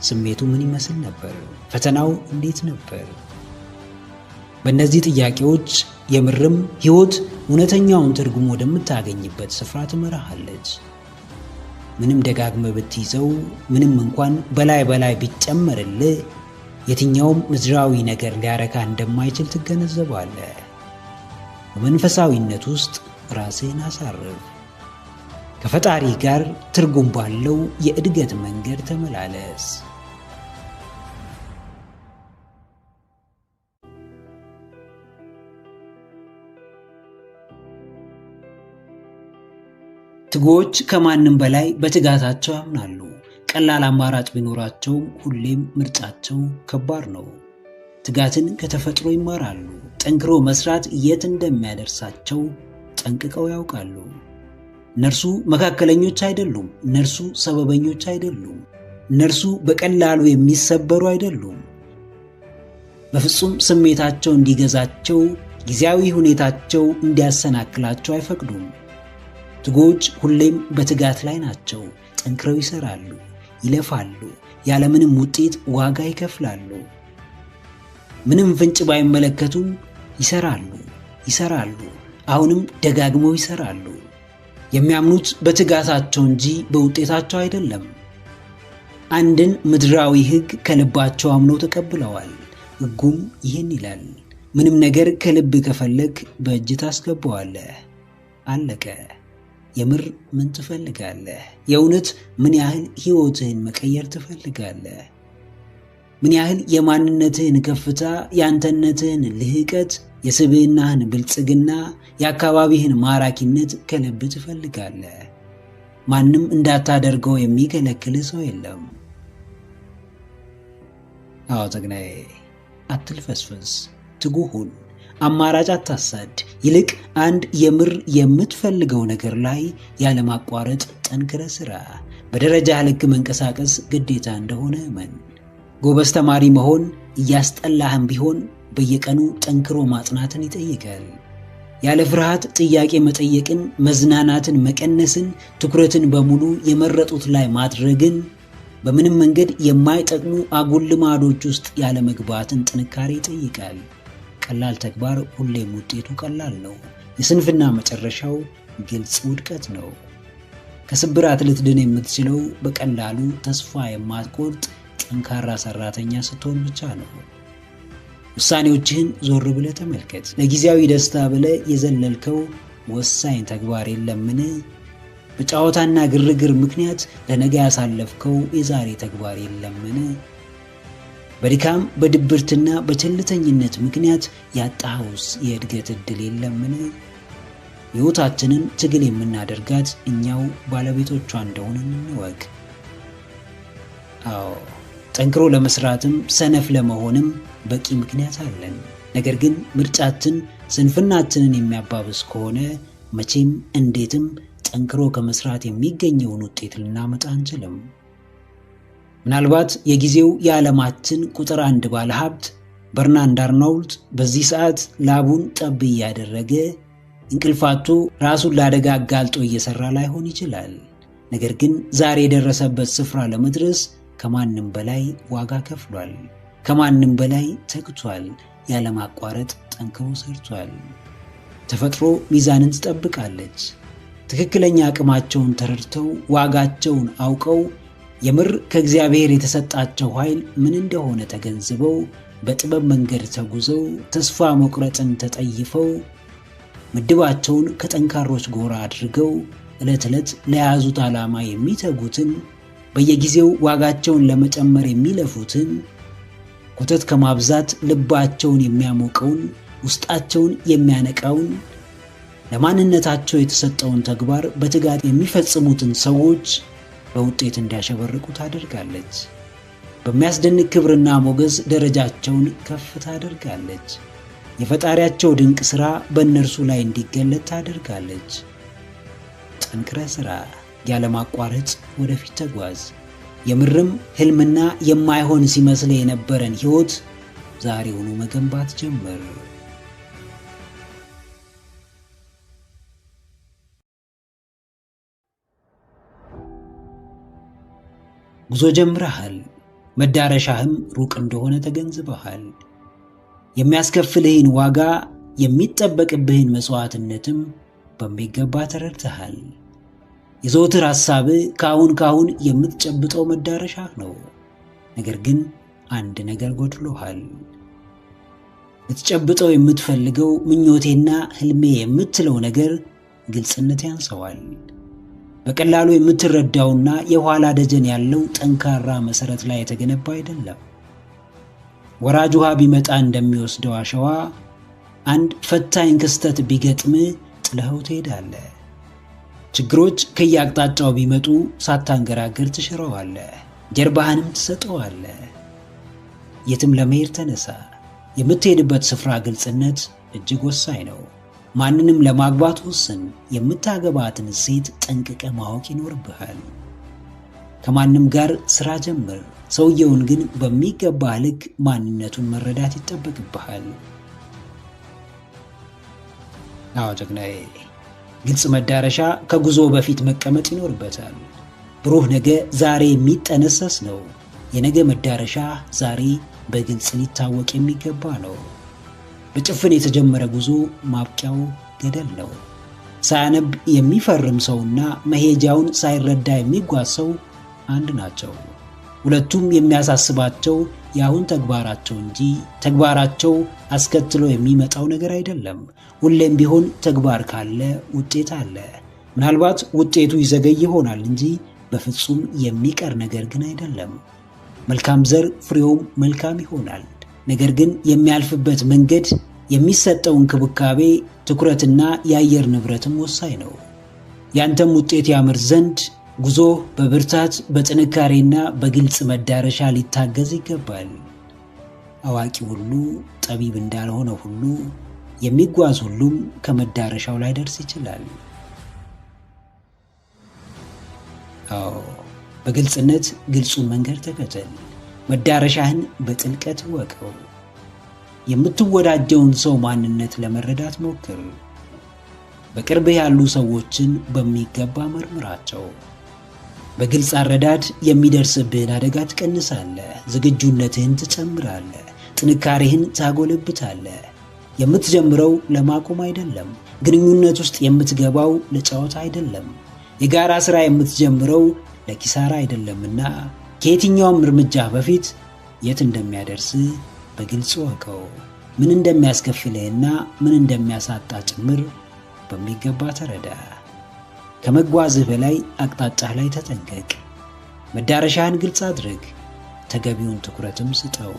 ስሜቱ ምን ይመስል ነበር? ፈተናው እንዴት ነበር? በእነዚህ ጥያቄዎች የምርም ሕይወት እውነተኛውን ትርጉም ወደምታገኝበት ስፍራ ትመራሃለች። ምንም ደጋግመህ ብትይዘው፣ ምንም እንኳን በላይ በላይ ቢጨመርልህ፣ የትኛውም ምድራዊ ነገር ሊያረካ እንደማይችል ትገነዘባለህ። በመንፈሳዊነት ውስጥ ራስህን አሳርፍ። ከፈጣሪ ጋር ትርጉም ባለው የእድገት መንገድ ተመላለስ። ትጉዎች ከማንም በላይ በትጋታቸው ያምናሉ። ቀላል አማራጭ ቢኖራቸውም ሁሌም ምርጫቸው ከባድ ነው። ትጋትን ከተፈጥሮ ይማራሉ። ጠንክሮ መስራት የት እንደሚያደርሳቸው ጠንቅቀው ያውቃሉ። እነርሱ መካከለኞች አይደሉም። እነርሱ ሰበበኞች አይደሉም። እነርሱ በቀላሉ የሚሰበሩ አይደሉም። በፍጹም ስሜታቸው እንዲገዛቸው፣ ጊዜያዊ ሁኔታቸው እንዲያሰናክላቸው አይፈቅዱም። ትጉዎች ሁሌም በትጋት ላይ ናቸው። ጠንክረው ይሰራሉ፣ ይለፋሉ፣ ያለምንም ውጤት ዋጋ ይከፍላሉ። ምንም ፍንጭ ባይመለከቱም ይሰራሉ፣ አሁንም ደጋግመው ይሰራሉ። የሚያምኑት በትጋታቸው እንጂ በውጤታቸው አይደለም። አንድን ምድራዊ ሕግ ከልባቸው አምነው ተቀብለዋል። ሕጉም ይህን ይላል፣ ምንም ነገር ከልብ ከፈለግ በእጅ ታስገባዋለህ። አለቀ። የምር ምን ትፈልጋለህ? የእውነት ምን ያህል ሕይወትህን መቀየር ትፈልጋለህ? ምን ያህል የማንነትህን ከፍታ፣ የአንተነትህን ልህቀት፣ የስብዕናህን ብልጽግና፣ የአካባቢህን ማራኪነት ከልብ ትፈልጋለህ? ማንም እንዳታደርገው የሚከለክልህ ሰው የለም። አዎ ጀግናዬ፣ አትልፈስፈስ፣ ትጉህ ሁን። አማራጭ አታሳድ። ይልቅ አንድ የምር የምትፈልገው ነገር ላይ ያለማቋረጥ ጠንክረ ስራ። በደረጃ ልክ መንቀሳቀስ ግዴታ እንደሆነ እመን። ጎበዝ ተማሪ መሆን እያስጠላህም ቢሆን በየቀኑ ጠንክሮ ማጥናትን ይጠይቃል። ያለ ፍርሃት ጥያቄ መጠየቅን፣ መዝናናትን መቀነስን፣ ትኩረትን በሙሉ የመረጡት ላይ ማድረግን፣ በምንም መንገድ የማይጠቅሙ አጉል ልማዶች ውስጥ ያለ መግባትን ጥንካሬ ይጠይቃል። ቀላል ተግባር ሁሌም ውጤቱ ቀላል ነው። የስንፍና መጨረሻው ግልጽ ውድቀት ነው። ከስብራት ልትድን የምትችለው በቀላሉ ተስፋ የማትቆርጥ ጠንካራ ሰራተኛ ስትሆን ብቻ ነው። ውሳኔዎችህን ዞር ብለህ ተመልከት። ለጊዜያዊ ደስታ ብለህ የዘለልከው ወሳኝ ተግባር የለምን? በጨዋታና ግርግር ምክንያት ለነገ ያሳለፍከው የዛሬ ተግባር የለምን? በድካም በድብርትና በቸልተኝነት ምክንያት ያጣኸውስ የእድገት ዕድል የለምን? ሕይወታችንን ትግል የምናደርጋት እኛው ባለቤቶቿ እንደሆንን እንወቅ። አዎ፣ ጠንክሮ ለመስራትም ሰነፍ ለመሆንም በቂ ምክንያት አለን። ነገር ግን ምርጫችን ስንፍናችንን የሚያባብስ ከሆነ መቼም እንዴትም ጠንክሮ ከመስራት የሚገኘውን ውጤት ልናመጣ አንችልም። ምናልባት የጊዜው የዓለማችን ቁጥር 1 ባለሀብት በርናርድ አርናውልድ በዚህ ሰዓት ላቡን ጠብ እያደረገ እንቅልፋቱ ራሱን ለአደጋ አጋልጦ እየሰራ ላይሆን ይችላል። ነገር ግን ዛሬ የደረሰበት ስፍራ ለመድረስ ከማንም በላይ ዋጋ ከፍሏል። ከማንም በላይ ተግቷል። ያለማቋረጥ ጠንክሮ ሰርቷል። ተፈጥሮ ሚዛንን ትጠብቃለች። ትክክለኛ አቅማቸውን ተረድተው ዋጋቸውን አውቀው የምር ከእግዚአብሔር የተሰጣቸው ኃይል ምን እንደሆነ ተገንዝበው በጥበብ መንገድ ተጉዘው ተስፋ መቁረጥን ተጠይፈው ምድባቸውን ከጠንካሮች ጎራ አድርገው ዕለት ዕለት ለያዙት ዓላማ የሚተጉትን በየጊዜው ዋጋቸውን ለመጨመር የሚለፉትን ኮተት ከማብዛት ልባቸውን የሚያሞቀውን ውስጣቸውን የሚያነቃውን ለማንነታቸው የተሰጠውን ተግባር በትጋት የሚፈጽሙትን ሰዎች በውጤት እንዲያሸበርቁ ታደርጋለች። በሚያስደንቅ ክብርና ሞገስ ደረጃቸውን ከፍ ታደርጋለች። የፈጣሪያቸው ድንቅ ሥራ በእነርሱ ላይ እንዲገለጥ ታደርጋለች። ጠንክረህ ሥራ፣ ያለማቋረጥ ወደፊት ተጓዝ። የምርም ሕልምና የማይሆን ሲመስል የነበረን ሕይወት ዛሬውኑ መገንባት ጀመር። ጉዞ ጀምረሃል። መዳረሻህም ሩቅ እንደሆነ ተገንዝበሃል። የሚያስከፍልህን ዋጋ የሚጠበቅብህን መስዋዕትነትም በሚገባ ተረድተሃል። የዘወትር ሐሳብህ ካሁን የምትጨብጠው መዳረሻህ ነው። ነገር ግን አንድ ነገር ጎድሎሃል። ልትጨብጠው የምትፈልገው ምኞቴና ሕልሜ የምትለው ነገር ግልጽነት ያንሰዋል። በቀላሉ የምትረዳውና የኋላ ደጀን ያለው ጠንካራ መሰረት ላይ የተገነባ አይደለም። ወራጅ ውሃ ቢመጣ እንደሚወስደው አሸዋ አንድ ፈታኝ ክስተት ቢገጥም ጥለኸው ትሄዳለህ። ችግሮች ከየአቅጣጫው ቢመጡ ሳታንገራገር ትሽረዋለህ፣ ጀርባህንም ትሰጠዋለህ። የትም ለመሄድ ተነሳ። የምትሄድበት ስፍራ ግልጽነት እጅግ ወሳኝ ነው። ማንንም ለማግባት ወስን። የምታገባትን ሴት ጠንቅቀ ማወቅ ይኖርብሃል። ከማንም ጋር ስራ ጀምር። ሰውየውን ግን በሚገባ ልክ ማንነቱን መረዳት ይጠበቅብሃል። አዎ ጀግናዬ፣ ግልጽ መዳረሻ ከጉዞ በፊት መቀመጥ ይኖርበታል። ብሩህ ነገ ዛሬ የሚጠነሰስ ነው። የነገ መዳረሻ ዛሬ በግልጽ ሊታወቅ የሚገባ ነው። በጭፍን የተጀመረ ጉዞ ማብቂያው ገደል ነው። ሳያነብ የሚፈርም ሰውና መሄጃውን ሳይረዳ የሚጓዝ ሰው አንድ ናቸው። ሁለቱም የሚያሳስባቸው የአሁን ተግባራቸው እንጂ ተግባራቸው አስከትሎ የሚመጣው ነገር አይደለም። ሁሌም ቢሆን ተግባር ካለ ውጤት አለ። ምናልባት ውጤቱ ይዘገይ ይሆናል እንጂ በፍጹም የሚቀር ነገር ግን አይደለም። መልካም ዘር ፍሬውም መልካም ይሆናል። ነገር ግን የሚያልፍበት መንገድ፣ የሚሰጠው እንክብካቤ፣ ትኩረትና የአየር ንብረትም ወሳኝ ነው። ያንተም ውጤት ያምር ዘንድ ጉዞ በብርታት በጥንካሬና በግልጽ መዳረሻ ሊታገዝ ይገባል። አዋቂ ሁሉ ጠቢብ እንዳልሆነ ሁሉ የሚጓዝ ሁሉም ከመዳረሻው ላይ ደርስ ይችላል። አዎ፣ በግልጽነት ግልጹን መንገድ ተከተል። መዳረሻህን በጥልቀት ወቀው። የምትወዳጀውን ሰው ማንነት ለመረዳት ሞክር። በቅርብህ ያሉ ሰዎችን በሚገባ መርምራቸው። በግልጽ አረዳድ የሚደርስብህን አደጋ ትቀንሳለህ። ዝግጁነትህን ትጨምራለህ። ጥንካሬህን ታጎለብታለህ። የምትጀምረው ለማቆም አይደለም። ግንኙነት ውስጥ የምትገባው ለጨዋታ አይደለም። የጋራ ሥራ የምትጀምረው ለኪሳራ አይደለምና ከየትኛውም እርምጃ በፊት የት እንደሚያደርስ በግልጽ ወቀው። ምን እንደሚያስከፍልህና ምን እንደሚያሳጣ ጭምር በሚገባ ተረዳ። ከመጓዝህ በላይ አቅጣጫህ ላይ ተጠንቀቅ። መዳረሻህን ግልጽ አድርግ። ተገቢውን ትኩረትም ስጠው።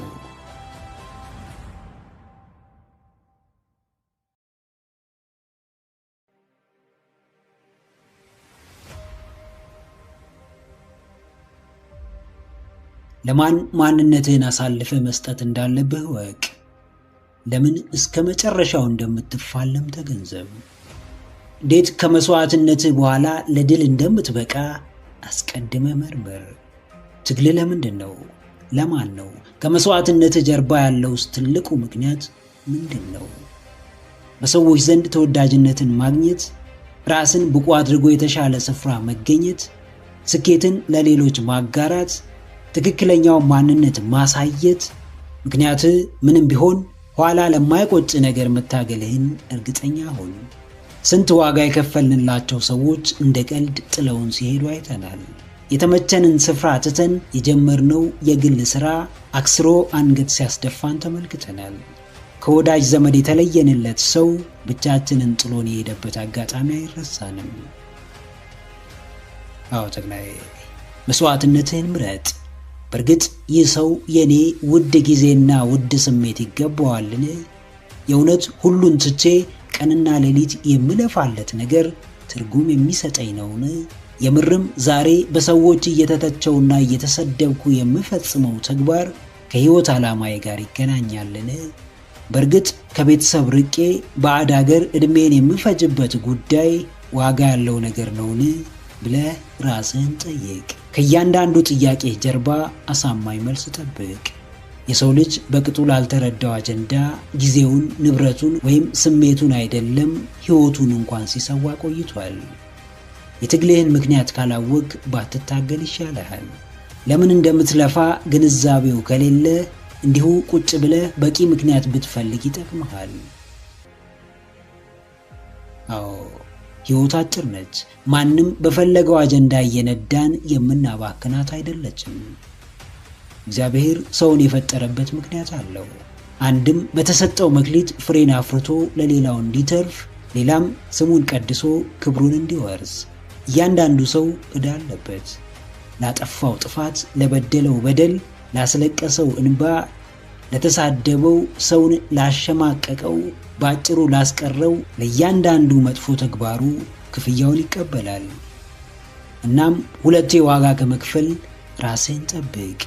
ለማን ማንነትህን አሳልፈ መስጠት እንዳለብህ ወቅ። ለምን እስከ መጨረሻው እንደምትፋለም ተገንዘብ። እንዴት ከመስዋዕትነትህ በኋላ ለድል እንደምትበቃ አስቀድመ መርምር። ትግል ለምንድን ነው? ለማን ነው? ከመስዋዕትነትህ ጀርባ ያለውስ ትልቁ ምክንያት ምንድን ነው? በሰዎች ዘንድ ተወዳጅነትን ማግኘት፣ ራስን ብቁ አድርጎ የተሻለ ስፍራ መገኘት፣ ስኬትን ለሌሎች ማጋራት፣ ትክክለኛው ማንነት ማሳየት። ምክንያት ምንም ቢሆን ኋላ ለማይቆጭ ነገር መታገልህን እርግጠኛ ሁን። ስንት ዋጋ የከፈልንላቸው ሰዎች እንደ ቀልድ ጥለውን ሲሄዱ አይተናል። የተመቸንን ስፍራ ትተን የጀመርነው የግል ሥራ አክስሮ አንገት ሲያስደፋን ተመልክተናል። ከወዳጅ ዘመድ የተለየንለት ሰው ብቻችንን ጥሎን የሄደበት አጋጣሚ አይረሳንም። አዎ ተግላይ መስዋዕትነትህን ምረጥ። በእርግጥ ይህ ሰው የኔ ውድ ጊዜና ውድ ስሜት ይገባዋልን? የእውነት ሁሉን ትቼ ቀንና ሌሊት የምለፋለት ነገር ትርጉም የሚሰጠኝ ነውን? የምርም ዛሬ በሰዎች እየተተቸውና እየተሰደብኩ የምፈጽመው ተግባር ከሕይወት ዓላማዬ ጋር ይገናኛልን? በእርግጥ ከቤተሰብ ርቄ ባዕድ አገር ዕድሜን የምፈጅበት ጉዳይ ዋጋ ያለው ነገር ነውን ብለህ ራስህን ጠይቅ። ከእያንዳንዱ ጥያቄ ጀርባ አሳማኝ መልስ ጠብቅ። የሰው ልጅ በቅጡ ላልተረዳው አጀንዳ ጊዜውን፣ ንብረቱን ወይም ስሜቱን አይደለም ሕይወቱን እንኳን ሲሰዋ ቆይቷል። የትግልህን ምክንያት ካላወቅ ባትታገል ይሻልሃል። ለምን እንደምትለፋ ግንዛቤው ከሌለ እንዲሁ ቁጭ ብለህ በቂ ምክንያት ብትፈልግ ይጠቅምሃል። አዎ ሕይወት አጭር ነች። ማንም በፈለገው አጀንዳ እየነዳን የምናባክናት አይደለችም። እግዚአብሔር ሰውን የፈጠረበት ምክንያት አለው። አንድም በተሰጠው መክሊት ፍሬን አፍርቶ ለሌላው እንዲተርፍ፣ ሌላም ስሙን ቀድሶ ክብሩን እንዲወርስ። እያንዳንዱ ሰው ዕዳ አለበት። ላጠፋው ጥፋት፣ ለበደለው በደል፣ ላስለቀሰው እንባ፣ ለተሳደበው፣ ሰውን ላሸማቀቀው፣ ባጭሩ ላስቀረው ለእያንዳንዱ መጥፎ ተግባሩ ክፍያውን ይቀበላል። እናም ሁለቴ ዋጋ ከመክፈል ራስህን ጠብቅ።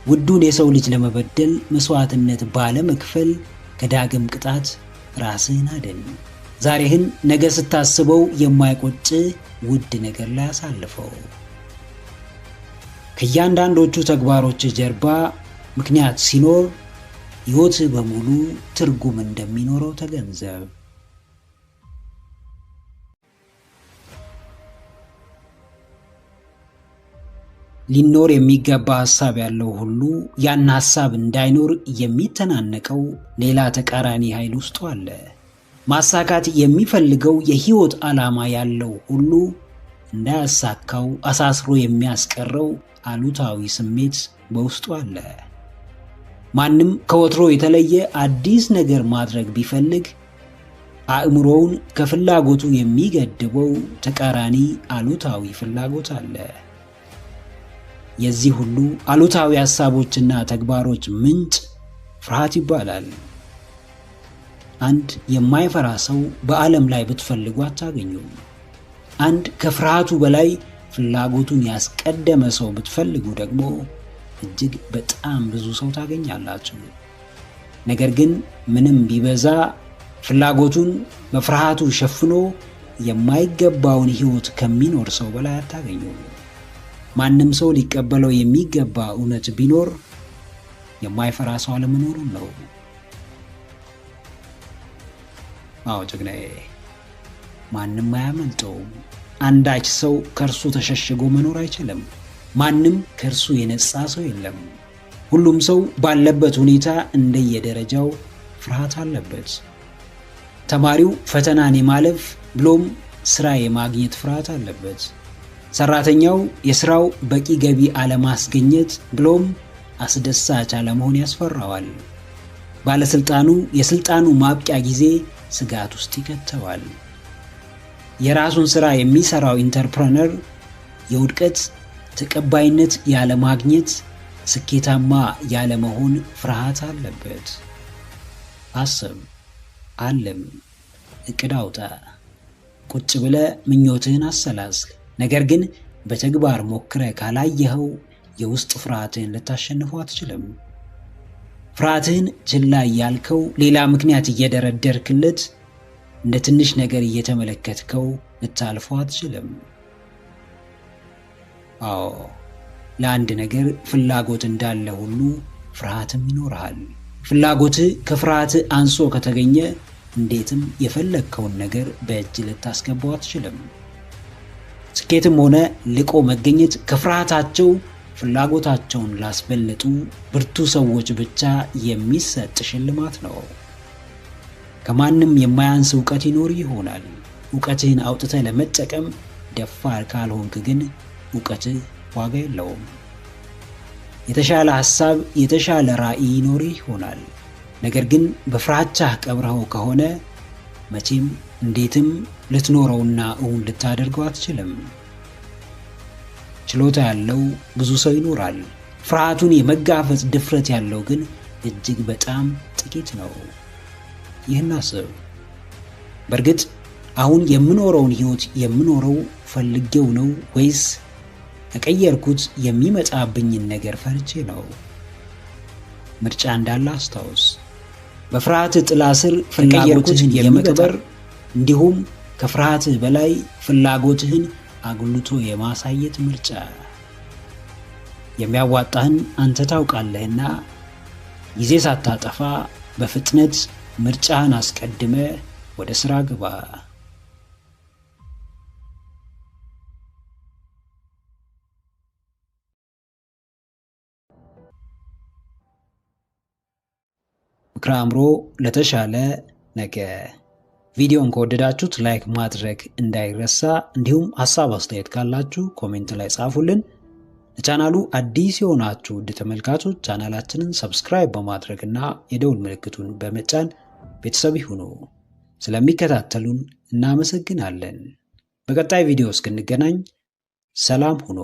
ውዱን የሰው ልጅ ለመበደል መስዋዕትነት ባለመክፈል ከዳግም ቅጣት ራስህን አድን። ዛሬህን ነገ ስታስበው የማይቆጭ ውድ ነገር ላይ አሳልፈው። ከእያንዳንዶቹ ተግባሮች ጀርባ ምክንያት ሲኖር ሕይወትህ በሙሉ ትርጉም እንደሚኖረው ተገንዘብ። ሊኖር የሚገባ ሐሳብ ያለው ሁሉ ያን ሐሳብ እንዳይኖር የሚተናነቀው ሌላ ተቃራኒ ኃይል ውስጡ አለ። ማሳካት የሚፈልገው የሕይወት ዓላማ ያለው ሁሉ እንዳያሳካው አሳስሮ የሚያስቀረው አሉታዊ ስሜት በውስጡ አለ። ማንም ከወትሮ የተለየ አዲስ ነገር ማድረግ ቢፈልግ አእምሮውን ከፍላጎቱ የሚገድበው ተቃራኒ አሉታዊ ፍላጎት አለ። የዚህ ሁሉ አሉታዊ ሐሳቦችና ተግባሮች ምንጭ ፍርሃት ይባላል። አንድ የማይፈራ ሰው በዓለም ላይ ብትፈልጉ አታገኙም። አንድ ከፍርሃቱ በላይ ፍላጎቱን ያስቀደመ ሰው ብትፈልጉ ደግሞ እጅግ በጣም ብዙ ሰው ታገኛላችሁ። ነገር ግን ምንም ቢበዛ ፍላጎቱን በፍርሃቱ ሸፍኖ የማይገባውን ሕይወት ከሚኖር ሰው በላይ አታገኙም። ማንም ሰው ሊቀበለው የሚገባ እውነት ቢኖር የማይፈራ ሰው አለመኖሩን ነው። አዎ ጀግናዬ፣ ማንም አያመልጠውም። አንዳች ሰው ከእርሱ ተሸሽጎ መኖር አይችልም። ማንም ከእርሱ የነጻ ሰው የለም። ሁሉም ሰው ባለበት ሁኔታ እንደየደረጃው ፍርሃት አለበት። ተማሪው ፈተናን የማለፍ ብሎም ስራ የማግኘት ፍርሃት አለበት። ሰራተኛው የስራው በቂ ገቢ አለማስገኘት ብሎም አስደሳች አለመሆን ያስፈራዋል። ባለስልጣኑ የስልጣኑ ማብቂያ ጊዜ ስጋት ውስጥ ይከተዋል። የራሱን ሥራ የሚሰራው ኢንተርፕረነር የውድቀት ተቀባይነት ያለማግኘት፣ ስኬታማ ያለመሆን ፍርሃት አለበት። አስብ፣ አለም፣ እቅድ አውጣ፣ ቁጭ ብለ ምኞትህን አሰላስል። ነገር ግን በተግባር ሞክረ ካላየኸው የውስጥ ፍርሃትህን ልታሸንፈው አትችልም። ፍርሃትህን ችላ ያልከው ሌላ ምክንያት እየደረደርክለት እንደ ትንሽ ነገር እየተመለከትከው ልታልፈው አትችልም። አዎ፣ ለአንድ ነገር ፍላጎት እንዳለ ሁሉ ፍርሃትም ይኖርሃል። ፍላጎትህ ከፍርሃትህ አንሶ ከተገኘ እንዴትም የፈለግከውን ነገር በእጅ ልታስገባው አትችልም። ስኬትም ሆነ ልቆ መገኘት ከፍርሃታቸው ፍላጎታቸውን ላስበለጡ ብርቱ ሰዎች ብቻ የሚሰጥ ሽልማት ነው። ከማንም የማያንስ ዕውቀት ይኖር ይሆናል። ዕውቀትህን አውጥተህ ለመጠቀም ደፋር ካልሆንክ ግን ዕውቀትህ ዋጋ የለውም። የተሻለ ሐሳብ፣ የተሻለ ራዕይ ይኖር ይሆናል። ነገር ግን በፍራቻህ ቀብረኸው ከሆነ መቼም እንዴትም ልትኖረውና እውን ልታደርገው አትችልም። ችሎታ ያለው ብዙ ሰው ይኖራል። ፍርሃቱን የመጋፈጥ ድፍረት ያለው ግን እጅግ በጣም ጥቂት ነው። ይህን አስብ። በእርግጥ አሁን የምኖረውን ሕይወት የምኖረው ፈልጌው ነው ወይስ ከቀየርኩት የሚመጣብኝን ነገር ፈርቼ ነው? ምርጫ እንዳለ አስታውስ። በፍርሃት ጥላ ስር ፍላጎትህን የመቅበር እንዲሁም ከፍርሃትህ በላይ ፍላጎትህን አጉልቶ የማሳየት ምርጫ። የሚያዋጣህን አንተ ታውቃለህና ጊዜ ሳታጠፋ በፍጥነት ምርጫህን አስቀድመ ወደ ሥራ ግባ። ምክረ አእምሮ ለተሻለ ነገ። ቪዲዮን ከወደዳችሁት ላይክ ማድረግ እንዳይረሳ፣ እንዲሁም ሐሳብ አስተያየት ካላችሁ ኮሜንት ላይ ጻፉልን። ለቻናሉ አዲስ የሆናችሁ ውድ ተመልካቾች ቻናላችንን ሰብስክራይብ በማድረግና የደውል ምልክቱን በመጫን ቤተሰብ ይሁኑ። ስለሚከታተሉን እናመሰግናለን። በቀጣይ ቪዲዮ እስክንገናኝ ሰላም ሁኑ።